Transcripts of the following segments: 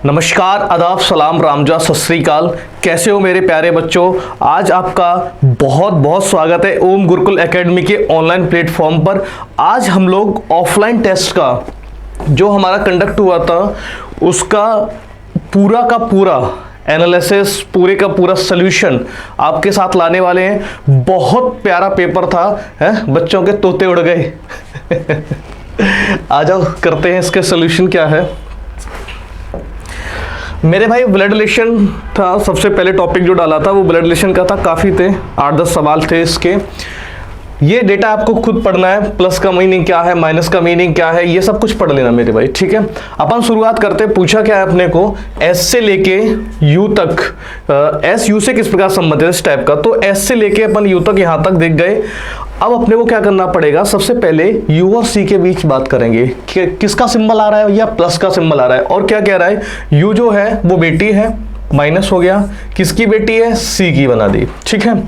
नमस्कार, आदाब, सलाम, रामजा, सत श्री अकाल। कैसे हो मेरे प्यारे बच्चों। आज आपका बहुत बहुत स्वागत है ओम गुरुकुल एकेडमी के ऑनलाइन प्लेटफॉर्म पर। आज हम लोग ऑफलाइन टेस्ट का जो हमारा कंडक्ट हुआ था उसका पूरा का पूरा एनालिसिस, पूरे का पूरा सॉल्यूशन आपके साथ लाने वाले हैं। बहुत प्यारा पेपर था, है? बच्चों के तोते उड़ गए। आ जाओ, करते हैं इसके सॉल्यूशन क्या है। मेरे भाई ब्लड रिलेशन था, सबसे पहले टॉपिक जो डाला था वो ब्लड रिलेशन का था। काफ़ी थे, 8-10 सवाल थे इसके। ये डेटा आपको खुद पढ़ना है, प्लस का मीनिंग क्या है, माइनस का मीनिंग क्या है, ये सब कुछ पढ़ लेना मेरे भाई, ठीक है। अपन शुरुआत करते हैं। पूछा क्या है अपने को, एस से लेके यू तक, एस यू से किस प्रकार संबंधित है इस टाइप का। तो एस से लेके अपन यू तक यहाँ तक देख गए। अब अपने को क्या करना पड़ेगा, सबसे पहले यू और सी के बीच बात करेंगे कि किसका सिंबल आ रहा है या प्लस का सिंबल आ रहा है। और क्या कह रहा है, यू जो है वो बेटी है, माइनस हो गया, किसकी बेटी है, सी की बना दी, ठीक है।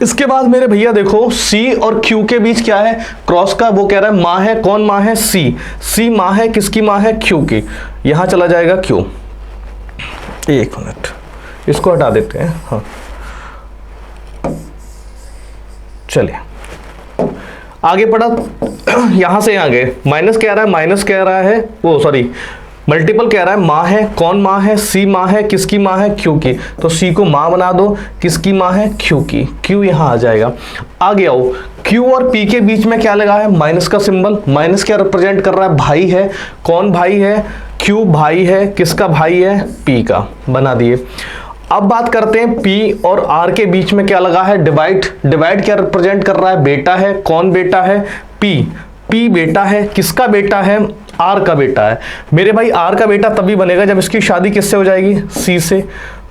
इसके बाद मेरे भैया देखो, सी और क्यू के बीच क्या है, क्रॉस का। वो कह रहा है माँ है, कौन माँ है, सी। सी माँ है, किसकी माँ है, क्यू की। यहां चला जाएगा क्यू। एक मिनट, इसको हटा देते हैं। हाँ चलिए आगे पढ़ा। यहां से यहां गए, माइनस कह रहा है, माइनस कह रहा है, वो सॉरी मल्टीपल कह रहा है, माँ है, कौन माँ है, सी माँ है, किसकी माँ है, क्यू की। तो सी को माँ बना दो, किसकी माँ है, क्यू की। क्यू यहाँ आ जाएगा। आगे आओ, क्यू और पी के बीच में क्या लगा है, माइनस का सिंबल। माइनस क्या रिप्रेजेंट कर रहा है, भाई है, कौन भाई है, क्यू भाई है, किसका भाई है, पी का, बना दिए। अब बात करते हैं पी और आर के बीच में क्या लगा है, डिवाइड। डिवाइड क्या रिप्रेजेंट कर रहा है, बेटा है, कौन बेटा है, पी। पी बेटा है, किसका बेटा है, आर का बेटा है। मेरे भाई आर का बेटा तभी बनेगा जब इसकी शादी किससे हो जाएगी, सी से।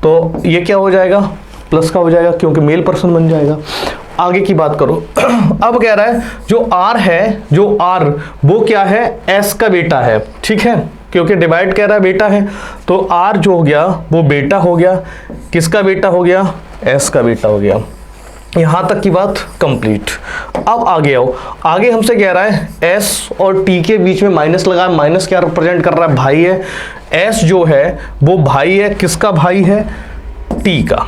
तो ये क्या हो जाएगा, प्लस का हो जाएगा, क्योंकि मेल पर्सन बन जाएगा। आगे की बात करो। अब कह रहा है जो आर है, जो आर वो क्या है, एस का बेटा है, ठीक है, क्योंकि डिवाइड कह रहा है बेटा है। तो आर जो हो गया वो बेटा हो गया, किसका बेटा हो गया, एस का बेटा हो गया। यहां तक की बात कंप्लीट। अब आगे आओ, आगे हमसे कह रहा है एस और टी के बीच में माइनस लगा है। माइनस क्या रिप्रेजेंट कर रहा है, भाई है। एस जो है वो भाई है, किसका भाई है, टी का।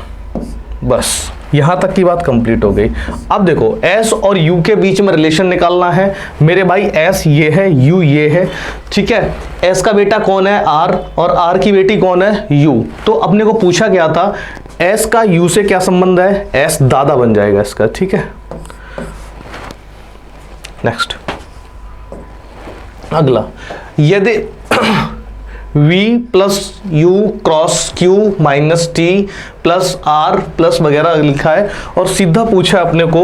बस यहां तक की बात कंप्लीट हो गई। अब देखो एस और यू के बीच में रिलेशन निकालना है मेरे भाई। एस ये है, यू ये है, ठीक है। एस का बेटा कौन है, आर, और आर की बेटी कौन है, यू। तो अपने को पूछा गया था एस का यू से क्या संबंध है, एस दादा बन जाएगा इसका, ठीक है। नेक्स्ट अगला, यदि V plus U cross Q minus T plus R plus वगैरह लिखा है और सीधा पूछा अपने को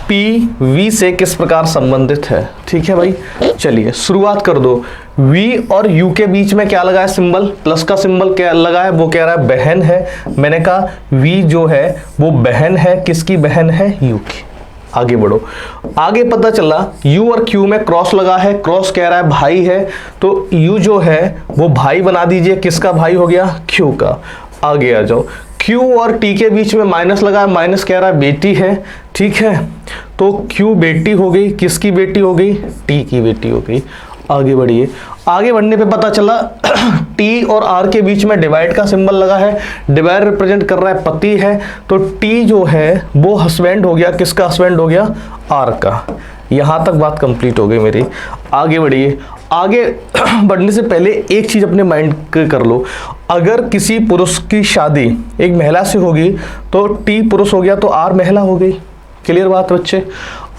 P V से किस प्रकार संबंधित है, ठीक है भाई। चलिए शुरुआत कर दो। V और U के बीच में क्या लगा है सिंबल, प्लस का सिंबल क्या लगा है, वो कह रहा है बहन है। मैंने कहा V जो है वो बहन है, किसकी बहन है, U की। आगे बढ़ो, आगे पता चला U और Q में क्रॉस लगा है। क्रॉस कह रहा है भाई है, तो U जो है वो भाई बना दीजिए, किसका भाई हो गया, Q का। आगे आ जाओ, Q और T के बीच में माइनस लगा है। माइनस कह रहा है बेटी है, ठीक है। तो Q बेटी हो गई, किसकी बेटी हो गई, T की बेटी हो गई। आगे बढ़िए, आगे बढ़ने पे पता चला T और R के बीच में डिवाइड का सिंबल लगा है। डिवाइड रिप्रेजेंट कर रहा है पति है, तो T जो है वो हस्बैंड हो गया, किसका हस्बैंड हो गया, R का। यहां तक बात कंप्लीट हो गई मेरी। आगे बढ़िए, आगे बढ़ने से पहले एक चीज अपने माइंड कर लो। अगर किसी पुरुष की शादी एक महिला से होगी तो T पुरुष हो गया तो R महिला हो गई। क्लियर बात बच्चे।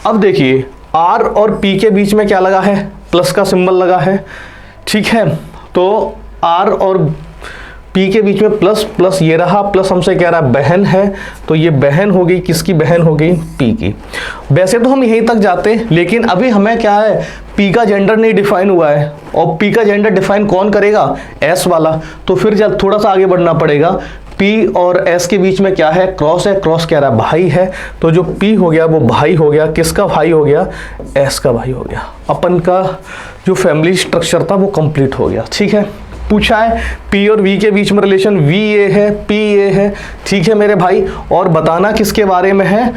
अब देखिए R और P के बीच में क्या लगा है, प्लस का सिंबल लगा है, ठीक है। तो R और P के बीच में प्लस प्लस ये रहा, प्लस हमसे कह रहा है बहन है, तो ये बहन हो गई, किसकी बहन हो गई, P की। वैसे तो हम यहीं तक जाते, लेकिन अभी हमें क्या है, P का जेंडर नहीं डिफाइन हुआ है, और P का जेंडर डिफाइन कौन करेगा, S वाला। तो फिर जब थोड़ा सा आगे बढ़ना पड़ेगा। P और S के बीच में क्या है, क्रॉस है। क्रॉस कह रहा है भाई है, तो जो P हो गया वो भाई हो गया, किसका भाई हो गया, S का भाई हो गया। अपन का जो फैमिली स्ट्रक्चर था वो कंप्लीट हो गया, ठीक है। पूछा है P और V के बीच में रिलेशन, V ये है, P ये है, ठीक है मेरे भाई। और बताना किसके बारे में है,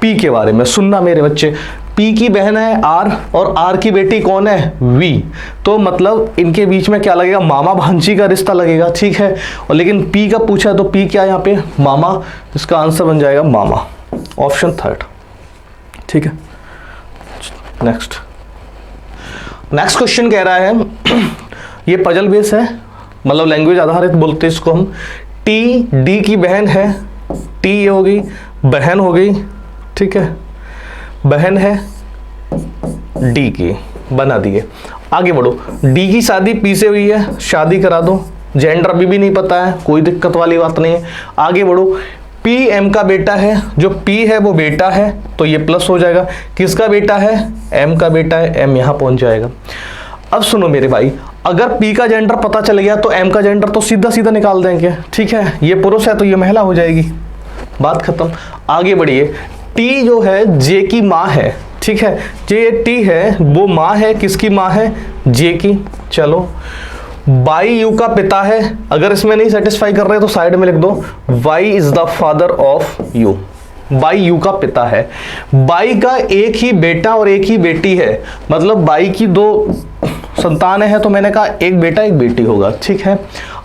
P के बारे में। सुनना मेरे बच्चे, P की बहन है R और R की बेटी कौन है V, तो मतलब इनके बीच में क्या लगेगा, मामा भांजी का रिश्ता लगेगा, ठीक है। और लेकिन P का पूछा है तो P क्या है यहाँ पे, मामा, इसका आंसर बन जाएगा मामा, ऑप्शन थर्ड, ठीक है। नेक्स्ट क्वेश्चन कह रहा है ये पजल बेस है, मतलब लैंग्वेज आधारित बोलते हैं इसको हम। T D की बहन है, T ये हो गई, बहन हो गई, ठीक है, बहन है D की, बना दिए। आगे बढ़ो, D की शादी P से हुई है, शादी करा दो, जेंडर अभी भी नहीं पता है, कोई दिक्कत वाली बात नहीं है। आगे बढ़ो, P M का बेटा है, जो P है वो बेटा है तो ये प्लस हो जाएगा, किसका बेटा है, M का बेटा है, M यहाँ पहुंच जाएगा। अब सुनो मेरे भाई, अगर P का जेंडर पता चल गया तो M का जेंडर तो सीधा सीधा निकाल देंगे, ठीक है, ये पुरुष है तो ये महिला हो जाएगी, बात खत्म। आगे बढ़िए, T जो है J की माँ है, ठीक है, जे T है वो माँ है, किसकी माँ है, J की। चलो, बाई U का पिता है, अगर इसमें नहीं सेटिस्फाई कर रहे तो साइड में लिख दो, Y is the father of U, by U का पिता है। बाई का एक ही बेटा और एक ही बेटी है, मतलब बाई की दो संतान है, तो मैंने कहा एक बेटा एक बेटी होगा, ठीक है।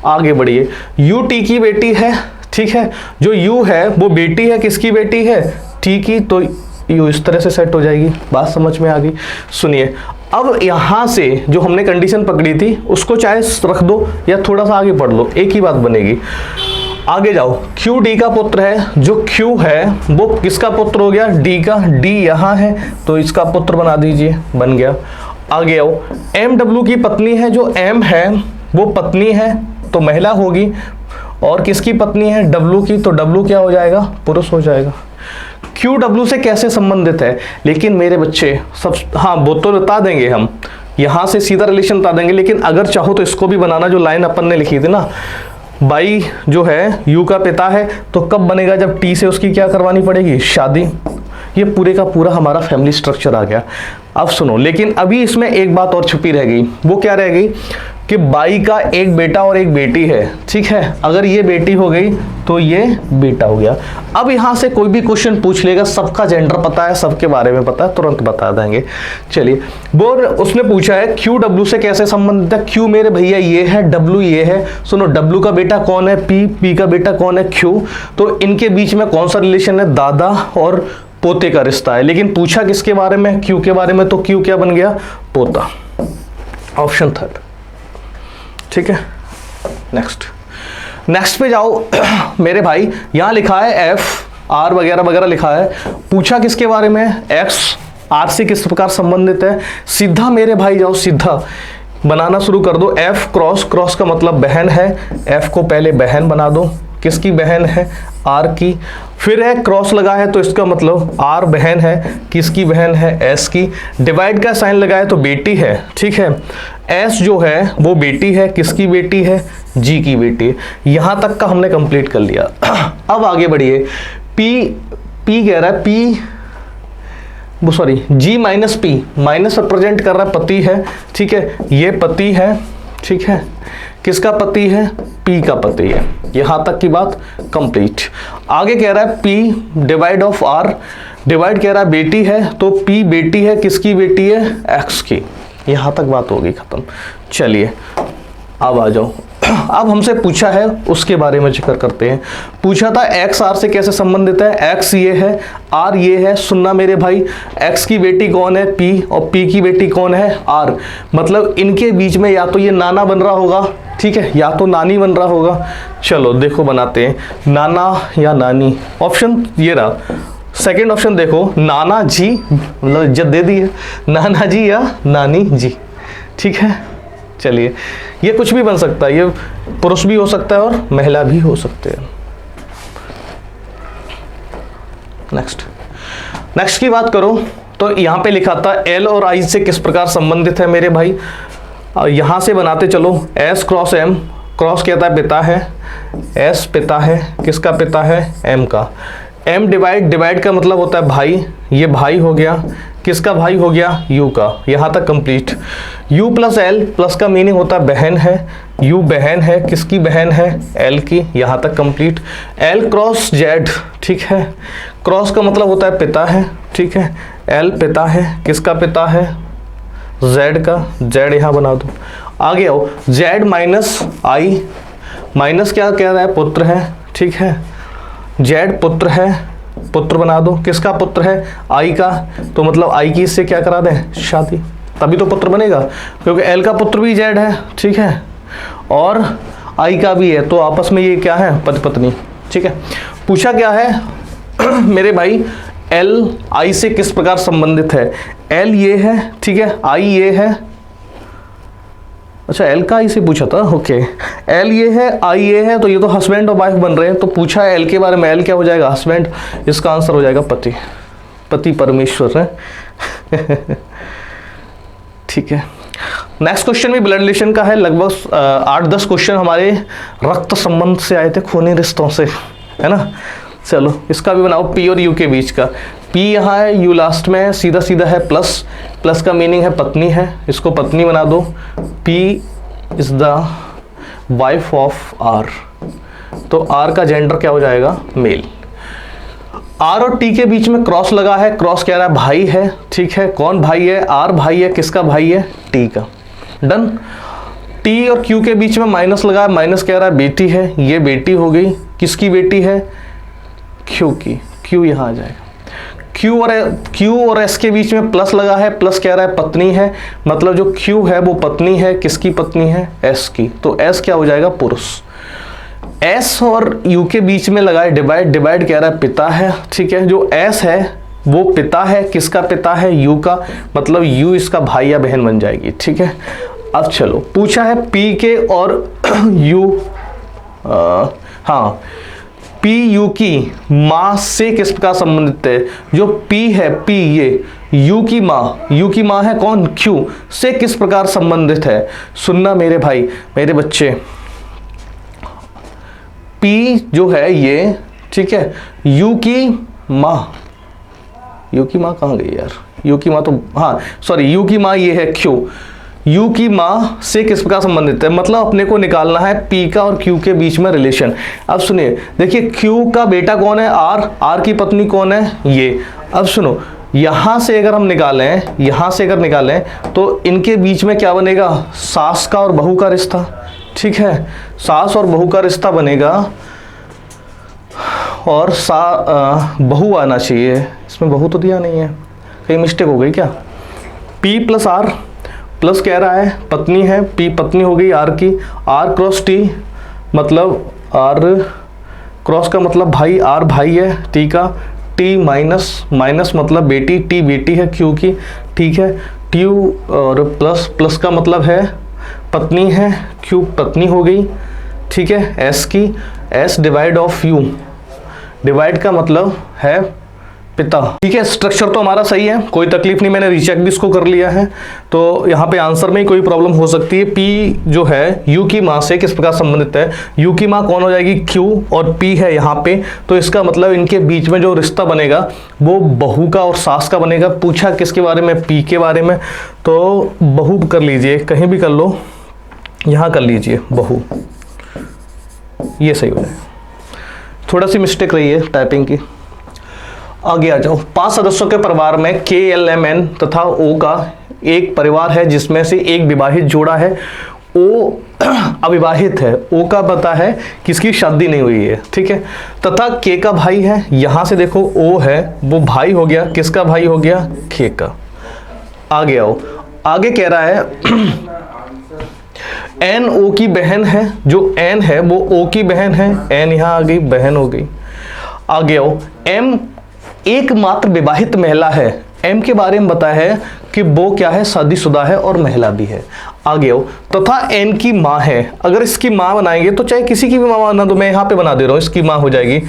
आगे बढ़िए, U T की बेटी है, ठीक है, जो U है वो बेटी है, किसकी बेटी है, T की, तो U इस तरह से सेट हो जाएगी, बात समझ में आ गई। सुनिए, अब यहां से जो हमने कंडीशन पकड़ी थी उसको चाहे रख दो या थोड़ा सा आगे पढ़ लो, एक ही बात बनेगी। आगे जाओ, Q D का पुत्र है, जो Q है वो किसका पुत्र हो गया, D का, D यहाँ है तो इसका पुत्र बना दीजिए, बन गया। आगे आओ, M W की पत्नी है, जो M है वो पत्नी है तो महिला होगी, और किसकी पत्नी है, W की, तो W क्या हो जाएगा, पुरुष हो जाएगा। Q W से कैसे संबंधित है, लेकिन मेरे बच्चे सब, हाँ वो तो बता देंगे हम, यहाँ से सीधा रिलेशन बता देंगे, लेकिन अगर चाहो तो इसको भी बनाना, जो लाइन अपन ने लिखी थी ना, बाई जो है U का पिता है तो कब बनेगा, जब T से उसकी क्या करवानी पड़ेगी, शादी। ये पूरे का पूरा हमारा फैमिली स्ट्रक्चर आ गया। अब सुनो, लेकिन अभी इसमें एक बात और छुपी रह गई, वो क्या रह गई कि बाई का एक बेटा और एक बेटी है, ठीक है, अगर ये बेटी हो गई तो ये बेटा हो गया। अब यहाँ से कोई भी क्वेश्चन पूछ लेगा, सबका जेंडर पता है, सबके बारे में पता है, तुरंत बता देंगे। चलिए, वो उसने पूछा है Q W से कैसे संबंधित है, Q मेरे भैया ये है, W ये है। सुनो, W का बेटा कौन है, P का बेटा कौन है, Q, तो इनके बीच में कौन सा रिलेशन है, दादा और पोते का रिश्ता है। लेकिन पूछा किसके बारे में, Q के बारे में, तो Q क्या बन गया, पोता, ऑप्शन थर्ड, ठीक है। नेक्स्ट पे जाओ मेरे भाई, यहां लिखा है F R वगैरह वगैरह लिखा है, पूछा किसके बारे में, X R से किस प्रकार संबंधित है। सीधा मेरे भाई जाओ, सीधा बनाना शुरू कर दो। F क्रॉस का मतलब बहन है, F को पहले बहन बना दो, किसकी बहन है, R की। फिर है क्रॉस लगा है तो इसका मतलब R बहन है, किसकी बहन है, S की। डिवाइड का साइन लगाया तो बेटी है, ठीक है। S जो है वो बेटी है, किसकी बेटी है, G की बेटी है। यहां तक का हमने कंप्लीट कर लिया। अब आगे बढ़िए, P कह रहा है, G minus P, minus represent कर रहा है पति है, ठीक है, ये पति है, ठीक है, किसका पति है, P का पति है। यहां तक की बात कंप्लीट। आगे कह रहा है P divide of R, divide कह रहा है बेटी है तो P बेटी है, किसकी बेटी है, X की। यहां तक बात होगी खत्म। चलिए अब आ जाओ, अब हमसे पूछा है उसके बारे में जिक्र करते हैं। पूछा था X R से कैसे संबंधित है, X ये है, R ये है। सुनना मेरे भाई, X की बेटी कौन है, P, और P की बेटी कौन है, R। मतलब इनके बीच में या तो ये नाना बन रहा होगा, ठीक है, या तो नानी बन रहा होगा। चलो देखो बनाते हैं, नाना या नानी। ऑप्शन ये रहा, सेकेंड ऑप्शन देखो, नाना जी, मतलब इज्जत दे दी है, नाना जी या नानी जी, ठीक है। चलिए, ये कुछ भी बन सकता है, ये पुरुष भी हो सकता है और महिला भी हो सकते हैं। नेक्स्ट की बात करो तो यहाँ पे लिखा था L और I से किस प्रकार संबंधित है मेरे भाई। यहाँ से बनाते चलो, S क्रॉस M, क्रॉस कहता है पिता है, S पिता है, किसका पिता है, M का। M डिवाइड का मतलब होता है भाई, ये भाई हो गया, किसका भाई हो गया, U का। यहाँ तक complete. U plus L, plus का मीनिंग होता है बहन है, U बहन है, किसकी बहन है, L की। यहाँ तक कंप्लीट। L क्रॉस Z, ठीक है, क्रॉस का मतलब होता है पिता है, ठीक है, एल पिता है, किसका पिता है, जेड का, जेड यहाँ बना दो। आगे आओ, जेड माइनस आई, माइनस क्या कह रहा है, पुत्र है, ठीक है, जेड पुत्र है, पुत्र बना दो, किसका पुत्र है, आई का, तो मतलब आई की इससे क्या करा दें, शादी, तभी तो पुत्र बनेगा, क्योंकि एल का पुत्र भी जेड है, ठीक है, और आई का भी है, तो आपस में ये क्या है, पति पत्नी, ठीक है। पूछा क्या है मेरे भाई, एल आई से किस प्रकार संबंधित है, एल ये है, ठीक है, आई ये है, अच्छा एल का आई से पूछा था, ओके, एल ये है, आई ये है, तो ये तो हस्बैंड और वाइफ बन रहे हैं, तो पूछा है एल के बारे में, एल क्या हो जाएगा, हस्बैंड, इसका आंसर हो जाएगा पति, पति परमेश्वर है ठीक है। नेक्स्ट क्वेश्चन भी ब्लड रिलेशन का है, लगभग 8-10 क्वेश्चन हमारे रक्त संबंध से आए थे, खूनी रिश्तों से, है ना। चलो इसका भी बनाओ, पी और यू के बीच का, पी यहाँ है, यू लास्ट में है, सीधा सीधा है प्लस, प्लस का मीनिंग है पत्नी है, इसको पत्नी बना दो, P is the wife of R, तो आर का जेंडर क्या हो जाएगा, मेल। आर और टी के बीच में क्रॉस लगा है, क्रॉस कह रहा है भाई है, ठीक है, कौन भाई है, आर भाई है, किसका भाई है, टी का, डन। टी और क्यू के बीच में माइनस लगा है, माइनस कह रहा है बेटी है, ये बेटी हो गई, किसकी बेटी है, क्यू की, क्यू यहाँ आ जाएगा। क्यू और एस के बीच में प्लस लगा है, प्लस कह रहा है पत्नी है, मतलब जो क्यू है वो पत्नी है, किसकी पत्नी है, एस की, तो एस क्या हो जाएगा, पुरुष। एस और यू के बीच में लगा है डिवाइड, डिवाइड कह रहा है पिता है, ठीक है, जो एस है वो पिता है, किसका पिता है, यू का, मतलब यू इसका भाई या बहन बन जाएगी, ठीक है। अब चलो पूछा है पी के और यू, हाँ, पी यू की माँ से किस प्रकार संबंधित है, जो पी है, पी ये यू की माँ है कौन, क्यू से किस प्रकार संबंधित है, सुनना मेरे भाई मेरे बच्चे, पी जो है ये, ठीक है, यू की माँ कहाँ गई यार, यू की माँ तो, हाँ सॉरी, यू की माँ ये है क्यू, यू की माँ से किस प्रकार संबंधित है, मतलब अपने को निकालना है पी का और क्यू के बीच में रिलेशन। अब सुनिए, देखिए क्यू का बेटा कौन है, आर की पत्नी कौन है, ये। अब सुनो, यहाँ से अगर हम निकालें, तो इनके बीच में क्या बनेगा, सास का और बहू का रिश्ता, ठीक है, सास और बहू का रिश्ता बनेगा, और बहू आना चाहिए, इसमें बहू तो दिया नहीं है, कहीं मिस्टेक हो गई क्या, पी प्लस आर, प्लस कह रहा है पत्नी है, पी पत्नी हो गई आर की, आर क्रॉस टी, मतलब आर क्रॉस का मतलब भाई, आर भाई है, टी का, टी माइनस मतलब बेटी, टी बेटी है क्यू की, ठीक है, टी और प्लस, प्लस का मतलब है पत्नी है, क्यू पत्नी हो गई, ठीक है, एस की, S divide of you, divide का मतलब है पिता, ठीक है। स्ट्रक्चर तो हमारा सही है, कोई तकलीफ नहीं, मैंने रीचेक भी इसको कर लिया है, तो यहाँ पे आंसर में ही कोई प्रॉब्लम हो सकती है। पी जो है यू की माँ से किस प्रकार संबंधित है, यू की माँ कौन हो जाएगी, क्यू, और पी है यहाँ पे, तो इसका मतलब इनके बीच में जो रिश्ता बनेगा वो बहू का और सास का बनेगा। पूछा किसके बारे में, पी के बारे में, तो बहू कर लीजिए, कहीं भी कर लो, यहाँ कर लीजिए बहू, ये सही हो जाएगा, थोड़ा सी मिस्टेक रही है टाइपिंग की। आगे आ जाओ, 5 सदस्यों के परिवार में के, एल, एम, एन तथा ओ का एक परिवार है जिसमें से एक विवाहित जोड़ा है, ओ अविवाहित है, ओ का पता है किसकी शादी नहीं हुई है, ठीक है, तथा के का भाई है, यहां से देखो ओ है वो भाई हो गया, किसका भाई हो गया, के का। आगे आओ, आगे कह रहा है एन ओ की बहन है, जो एन है वो ओ की बहन है, एन यहां आ गई, बहन हो गई। आगे आओ, एम एकमात्र विवाहित महिला है, एम के बारे में बताया है कि वो क्या है, शादीशुदा है और महिला भी है। आगे आओ, तथा एन की माँ है, अगर इसकी माँ बनाएंगे तो चाहे किसी की भी माँ बना दो, मैं यहाँ पे बना दे रहा हूँ, इसकी माँ हो जाएगी,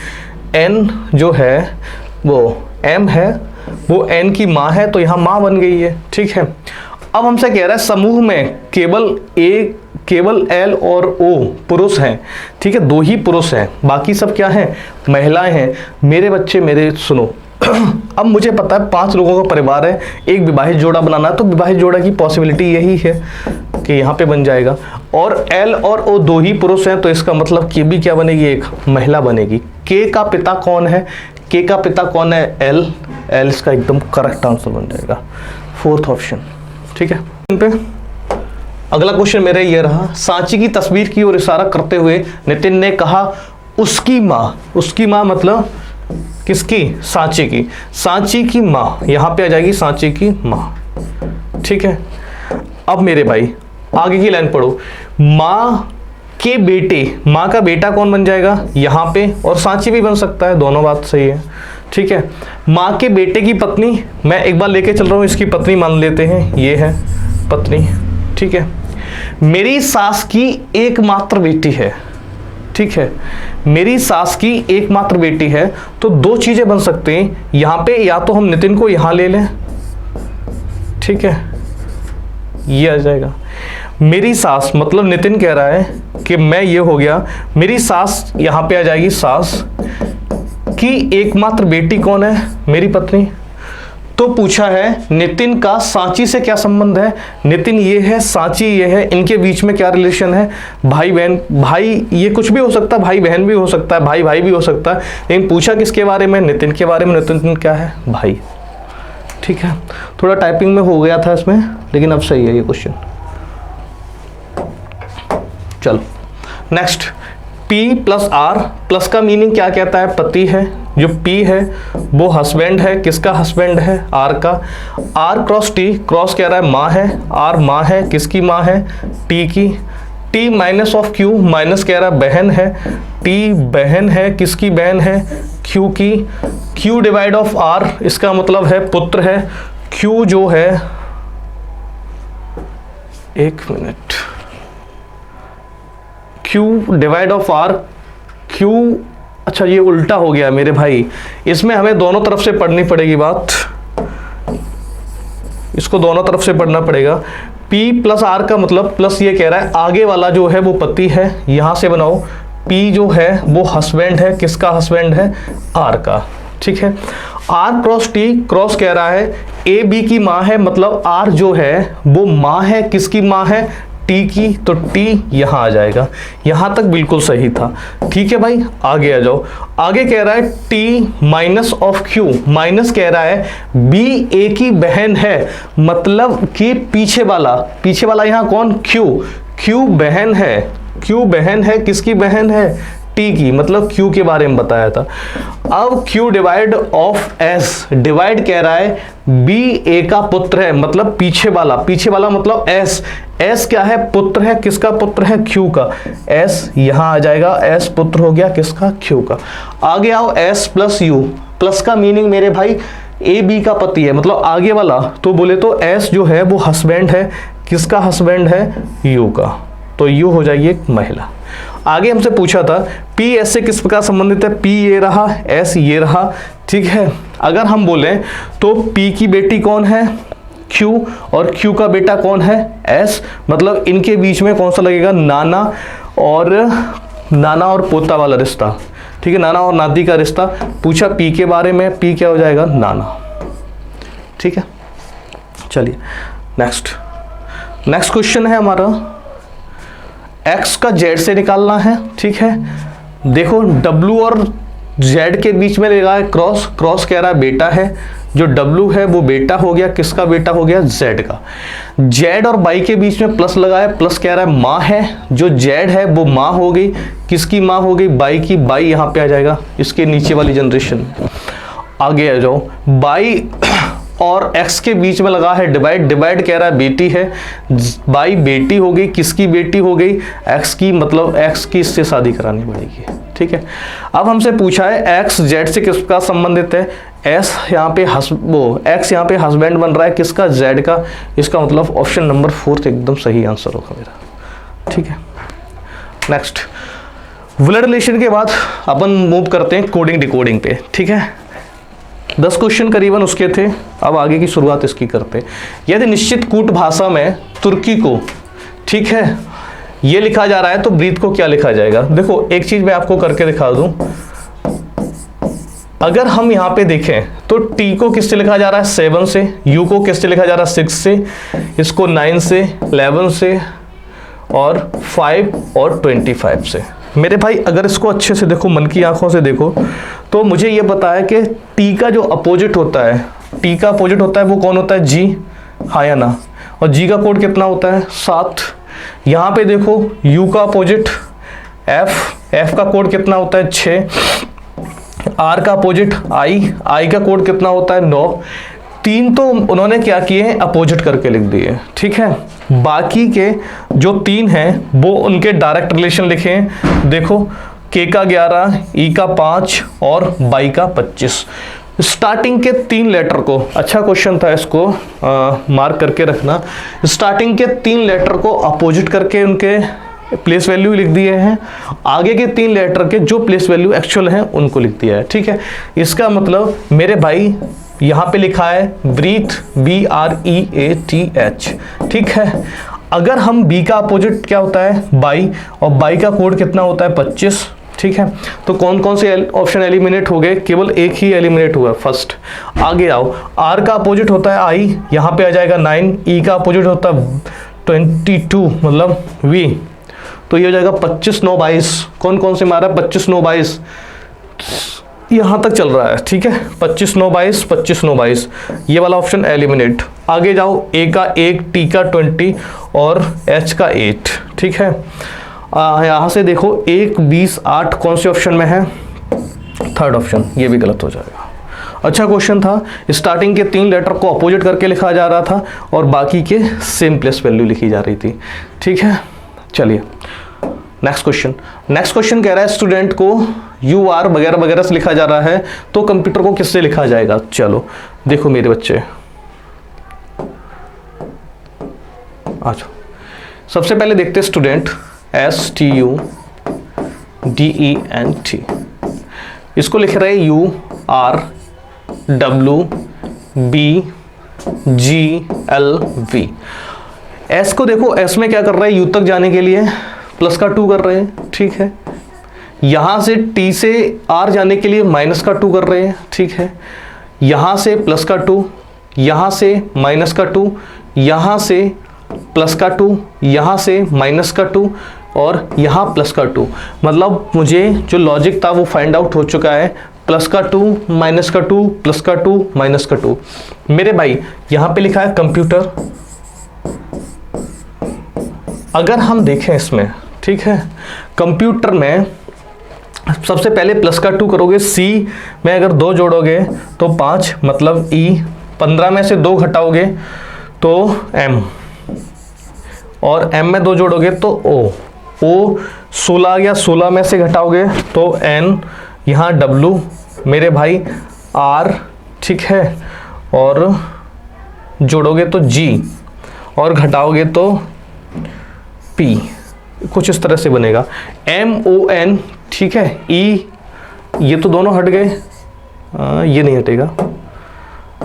एन जो है वो एम है, वो एन की माँ है, तो यहाँ माँ बन गई है, ठीक है। अब हमसे कह रहा है समूह में केवल एल और ओ पुरुष हैं, ठीक है, 2 ही पुरुष हैं, बाकी सब क्या हैं, महिलाएं हैं। मेरे बच्चे मेरे सुनो अब मुझे पता है 5 लोगों का परिवार है, एक विवाहित जोड़ा बनाना है, तो विवाहित जोड़ा की पॉसिबिलिटी यही है कि यहाँ पे बन जाएगा, और एल और ओ 2 ही पुरुष हैं, तो इसका मतलब के भी क्या बनेगी, एक महिला बनेगी। के का पिता कौन है, के का पिता कौन है, एल, एल इसका एकदम करेक्ट आंसर बन जाएगा, फोर्थ ऑप्शन। ठीक है, पे अगला क्वेश्चन मेरा ये रहा, सांची की तस्वीर की ओर इशारा करते हुए नितिन ने कहा उसकी माँ मतलब किसकी? सांची की। सांची की माँ, यहां पे आ जाएगी सांची की माँ। ठीक है, अब मेरे भाई आगे की लाइन पढ़ो, माँ के बेटे, माँ का बेटा कौन बन जाएगा यहाँ पे, और सांची भी बन सकता है, दोनों बात सही है। ठीक है, माँ के बेटे की पत्नी, मैं एक बार लेके चल रहा हूँ, इसकी पत्नी मान लेते हैं, ये है पत्नी। ठीक है, मेरी सास की एकमात्र बेटी है। ठीक है, मेरी सास की एकमात्र बेटी है, तो दो चीजें बन सकते हैं यहाँ पे, या तो हम नितिन को यहाँ ले लें, ठीक है, ये आ जाएगा। मेरी सास मतलब नितिन कह रहा है कि मैं, ये हो गया मेरी सास, यहाँ पे आ जाएगी सास की एकमात्र बेटी कौन है? मेरी पत्नी। तो पूछा है नितिन का सांची से क्या संबंध है? नितिन ये है, सांची ये है, इनके बीच में क्या रिलेशन है? भाई बहन, भाई ये कुछ भी हो सकता है, भाई बहन भी हो सकता है, भाई भाई भी हो सकता है, लेकिन पूछा किसके बारे में? नितिन के बारे में। नितिन क्या है? भाई। ठीक है, थोड़ा टाइपिंग में हो गया था इसमें, लेकिन अब सही है ये क्वेश्चन। चलो next, P plus R plus का मीनिंग क्या कहता है? पति है। जो P है वो हस्बैंड है, किसका हस्बैंड है? R का। R क्रॉस T, क्रॉस कह रहा है माँ है, R माँ है, किसकी माँ है? T की। T minus of Q, minus कह रहा है बहन है, T बहन है, किसकी बहन है? Q की। Q डिवाइड ऑफ R, इसका मतलब है पुत्र है। Q जो है, एक minute, Q divide of R, Q, अच्छा ये उल्टा हो गया मेरे भाई, इसमें हमें दोनों तरफ से पढ़नी पड़ेगी बात, इसको दोनों तरफ से पढ़ना पड़ेगा। P प्लस R का मतलब, प्लस ये कह रहा है आगे वाला जो है वो पति है, यहां से बनाओ। P जो है वो हस्बैंड है, किसका हस्बैंड है? R का। ठीक है, R क्रॉस T, क्रॉस कह रहा है A B की माँ है, मतलब R जो है वो माँ है, किसकी माँ है? T की, तो T यहां आ जाएगा। यहां तक बिल्कुल सही था। ठीक है भाई, आगे आ जाओ। आगे कह रहा है T minus of Q, minus कह रहा है B A की बहन है, मतलब कि पीछे वाला यहां कौन? Q बहन है, Q बहन है, किसकी बहन है? T की, मतलब Q के बारे में बताया था। अब Q divide of S, divide कह रहा है B A का पुत्र है, मतलब पीछे वाला मतलब S क्या है? पुत्र है, किसका पुत्र है? Q का। S यहां आ जाएगा, S पुत्र हो गया किसका? Q का। आगे आओ, S प्लस U, प्लस का मीनिंग मेरे भाई A B का पति है, मतलब आगे वाला, तो बोले तो S जो है वो हस्बैंड है, किसका हस्बैंड है? U का, तो U हो जाएगी एक महिला। आगे हमसे पूछा था P S से किस प्रकार संबंधित है? P ये रहा, S ये रहा। ठीक है, अगर हम बोलें तो P की बेटी कौन है? Q, और Q का बेटा कौन है? S, मतलब इनके बीच में कौन सा लगेगा? नाना और पोता वाला रिश्ता। ठीक है, नाना और नाती का रिश्ता। पूछा P के बारे में, P क्या हो जाएगा? नाना। ठीक है, चलिए नेक्स्ट क्वेश्चन है हमारा, X का Z से निकालना है। ठीक है, देखो W और Z के बीच में लगा है क्रॉस कह रहा है बेटा है, जो W है वो बेटा हो गया, किसका बेटा हो गया? Z का। Z और बाई के बीच में प्लस लगा है, प्लस कह रहा है माँ है, जो Z है वो माँ हो गई, किसकी माँ हो गई? बाई की। बाई यहाँ पे आ जाएगा इसके नीचे वाली जनरेशन में। आगे आ जाओ, बाई और X के बीच में लगा है डिवाइड कह रहा है बेटी है, बाई बेटी हो गई, किसकी बेटी हो गई? X की, मतलब X की इससे शादी करानी पड़ेगी। ठीक है, अब हमसे पूछा है X Z से किसका संबंधित है? X यहाँ पे X यहाँ पे हस्बैंड बन रहा है, किसका? Z का। इसका मतलब ऑप्शन नंबर 4 एकदम सही आंसर होगा मेरा। ठीक है, नेक्स्ट ब्लड रिलेशन के बाद अपन मूव करते हैं कोडिंग डिकोडिंग पे। ठीक है, 10 क्वेश्चन करीबन उसके थे, अब आगे की शुरुआत इसकी करते हैं। यदि निश्चित कूट भाषा में तुर्की को, ठीक है, ये लिखा जा रहा है तो ब्रीथ को क्या लिखा जाएगा? देखो एक चीज मैं आपको करके दिखा दूं, अगर हम यहाँ पे देखें तो T को किससे लिखा जा रहा है? 7 से। U को किससे लिखा जा रहा है? 6 से। इसको 9 से, 11 से, और 5 और 25 से। मेरे भाई अगर इसको अच्छे से देखो, मन की आंखों से देखो, तो मुझे ये पता है कि टी का जो अपोजिट होता है, टी का अपोजिट होता है वो कौन होता है, जी, हाँ या ना। और जी का कोड कितना होता है, 7। यहाँ पे देखो यू का अपोजिट एफ, एफ का कोड कितना होता है, 6। आर का अपोजिट आई, आई का कोड कितना होता है, 9। 3 तो उन्होंने क्या किए हैं, अपोजिट करके लिख दिए, ठीक है। बाकी के जो 3 हैं वो उनके डायरेक्ट रिलेशन लिखे हैं। देखो के का 11, ई का 5 और बाई का 25। स्टार्टिंग के 3 लेटर को, अच्छा क्वेश्चन था, इसको मार्क करके रखना। स्टार्टिंग के 3 लेटर को अपोजिट करके उनके प्लेस वैल्यू लिख दिए हैं, आगे के 3 लेटर के जो प्लेस वैल्यू एक्चुअल हैं उनको लिख दिया है, ठीक है। इसका मतलब मेरे भाई यहाँ पे लिखा है ब्रीथ, BREATH, ठीक है। अगर हम बी का अपोजिट क्या होता है, बाई, और बाई का कोड कितना होता है, 25, ठीक है। तो कौन कौन से ऑप्शन एलिमिनेट हो गए, केवल एक ही एलिमिनेट हुआ, फर्स्ट। आगे आओ, आर का अपोजिट होता है आई, यहाँ पे आ जाएगा 9। ई का अपोजिट होता है 22 मतलब वी, तो ये हो जाएगा 25, 9, 22। कौन कौन से मारा, 25, 9, 22, यहां तक चल रहा है, ठीक है। 25, 9, 22, 25, 9, 22, ये वाला ऑप्शन एलिमिनेट। आगे जाओ, ए का 1, टी का 20 और एच का 8, ठीक है। यहां से देखो 1, 20, 8 कौन से ऑप्शन में है, थर्ड ऑप्शन, ये भी गलत हो जाएगा। अच्छा क्वेश्चन था, स्टार्टिंग के 3 लेटर को अपोजिट करके लिखा जा रहा था और बाकी के सेम प्लेस वैल्यू लिखी जा रही थी, ठीक है। चलिए नेक्स्ट क्वेश्चन। नेक्स्ट क्वेश्चन कह रहा है स्टूडेंट को यू आर वगैरह वगैरह से लिखा जा रहा है, तो कंप्यूटर को किससे लिखा जाएगा। चलो देखो मेरे बच्चे, आ जाओ। सबसे पहले देखते स्टूडेंट STUDENT, इसको लिख रहे हैं URWBGLV। एस को देखो, एस में क्या कर रहे हैं, यू तक जाने के लिए प्लस का 2 कर रहे हैं, ठीक है। यहां से टी से आर जाने के लिए माइनस का 2 कर रहे हैं, ठीक है। यहां से प्लस का 2, यहां से माइनस का 2, यहां से प्लस का 2, यहां से माइनस का 2 और यहां प्लस का 2। मतलब मुझे जो लॉजिक था वो फाइंड आउट हो चुका है, प्लस का 2, माइनस का 2, प्लस का 2, माइनस का 2। मेरे भाई यहां पे लिखा है कंप्यूटर। अगर हम देखें इसमें, ठीक है, कंप्यूटर में सबसे पहले प्लस का 2 करोगे, सी में अगर 2 जोड़ोगे तो 5 मतलब ई, 15 में से 2 घटाओगे तो एम, और एम में 2 जोड़ोगे तो ओ, 16 या 16 में से घटाओगे तो एन, यहाँ डब्लू मेरे भाई आर, ठीक है, और जोड़ोगे तो जी और घटाओगे तो पी, कुछ इस तरह से बनेगा MON, ठीक है। ई, ये तो दोनों हट गए, ये नहीं हटेगा,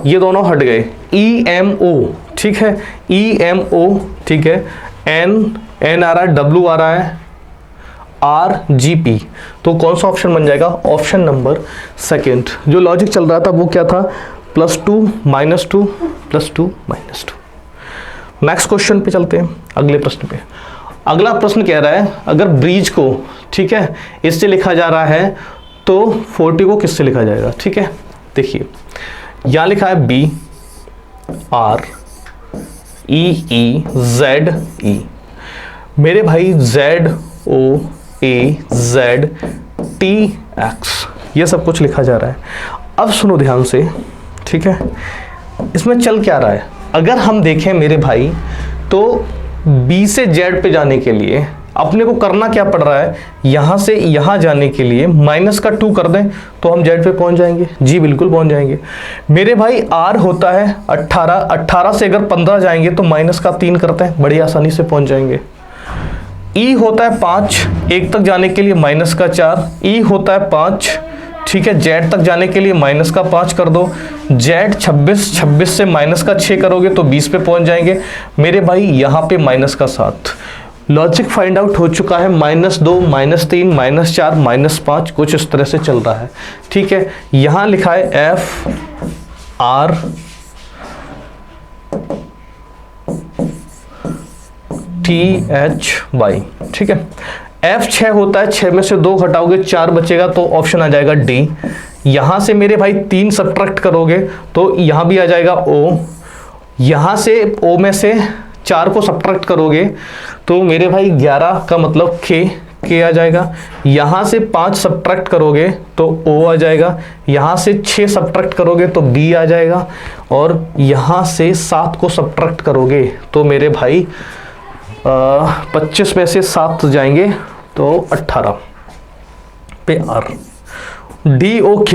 ये दोनों हट गए, EMO, ठीक है, EMO, ठीक है। N आ रहा है, W आ रहा है, RGP, तो कौन सा ऑप्शन बन जाएगा, ऑप्शन नंबर सेकंड। जो लॉजिक चल रहा था वो क्या था, +2 -2 +2 -2। नेक्स्ट क्वेश्चन पे चलते हैं, अगले प्रश्न पे। अगला प्रश्न कह रहा है अगर ब्रीज को, ठीक है, इससे लिखा जा रहा है तो 40 को किससे लिखा जाएगा, ठीक है। देखिए यहां लिखा है BREEZE, मेरे भाई ZOAZTX, ये सब कुछ लिखा जा रहा है। अब सुनो ध्यान से, ठीक है, इसमें चल क्या रहा है। अगर हम देखें मेरे भाई तो B से Z पे जाने के लिए अपने को करना क्या पड़ रहा है, यहां से यहां जाने के लिए माइनस का 2 कर दें तो हम Z पे पहुंच जाएंगे, जी बिल्कुल पहुंच जाएंगे। मेरे भाई R होता है 18, 18 से अगर 15 जाएंगे तो माइनस का 3 करते हैं, बड़ी आसानी से पहुंच जाएंगे। E होता है 5, 1 तक जाने के लिए माइनस का 4, E होता है 5, ठीक है। Z तक जाने के लिए माइनस का 5 कर दो, Z 26, 26 से माइनस का 6 करोगे तो 20 पे पहुंच जाएंगे। मेरे भाई यहाँ पे माइनस का 7। लॉजिक फाइंड आउट हो चुका है, -2, -3, -4, -5, कुछ इस तरह से चल रहा है, ठीक है। यहाँ लिखा है FRTHY, ठीक है। F 6 होता है, 6 में से 2 घटाओगे 4 बचेगा, तो ऑप्शन आ जाएगा डी। यहां से मेरे भाई 3 सब्ट्रैक्ट करोगे तो यहां भी आ जाएगा O। यहां से O में से 4 को सब्ट्रैक्ट करोगे तो मेरे भाई 11 का मतलब K आ जाएगा। यहां से 5 सब्ट्रैक्ट करोगे तो O आ जाएगा। यहां से 6 सब्ट्रैक्ट करोगे तो B आ जाएगा। और यहां से 7 को सब्ट्रैक्ट करोगे तो मेरे भाई 25 में से 7 जाएंगे तो 18 पे R। DOK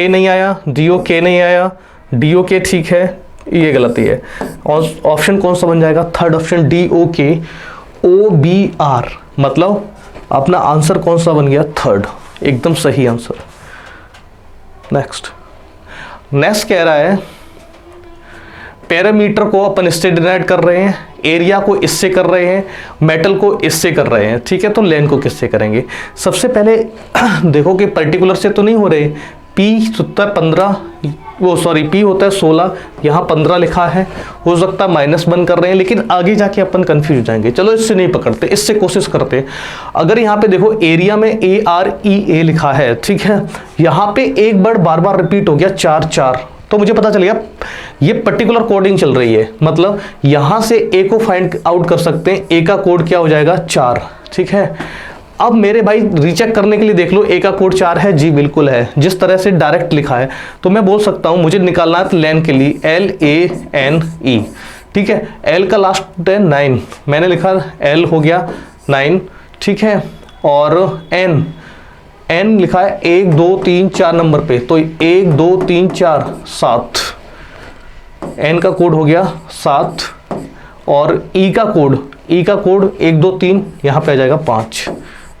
नहीं आया, DOK नहीं आया, DOK ठीक है, ये गलती है। और ऑप्शन कौन सा बन जाएगा? थर्ड ऑप्शन DOK OBR, मतलब अपना आंसर कौन सा बन गया? थर्ड, एकदम सही आंसर। नेक्स्ट कह रहा है पैरामीटर को अपन इससे डिवाइड कर रहे हैं, एरिया को इससे कर रहे हैं, मेटल को इससे कर रहे हैं, ठीक है, तो लेंथ को किससे करेंगे? सबसे पहले देखो कि पर्टिकुलर से तो नहीं हो रहे। P होता है 15, P होता है 16, यहाँ 15 लिखा है, हो सकता है -1 कर रहे हैं, लेकिन आगे जाके अपन कंफ्यूज हो जाएंगे। चलो इससे नहीं पकड़ते, इससे कोशिश करते। अगर यहाँ पे देखो एरिया में AREA लिखा है, ठीक है, यहाँ पे एक वर्ड बार बार रिपीट हो गया 4, तो मुझे पता चल गया ये पर्टिकुलर कोडिंग चल रही है, मतलब यहां से ए को फाइंड आउट कर सकते हैं। ए का कोड क्या हो जाएगा? 4, ठीक है। अब मेरे भाई रीचेक करने के लिए देख लो, ए का कोड 4 है, जी बिल्कुल है, जिस तरह से डायरेक्ट लिखा है। तो मैं बोल सकता हूं मुझे निकालना है लेन के लिए LANE, ठीक है। एल का लास्ट है 9, मैंने लिखा एल हो गया 9, ठीक है। और एन लिखा है 1 2 3 4 नंबर पे, तो 1 2 3 4 7, एन का कोड हो गया 7। और ई का कोड 1 2 3 यहाँ पे आ जाएगा 5,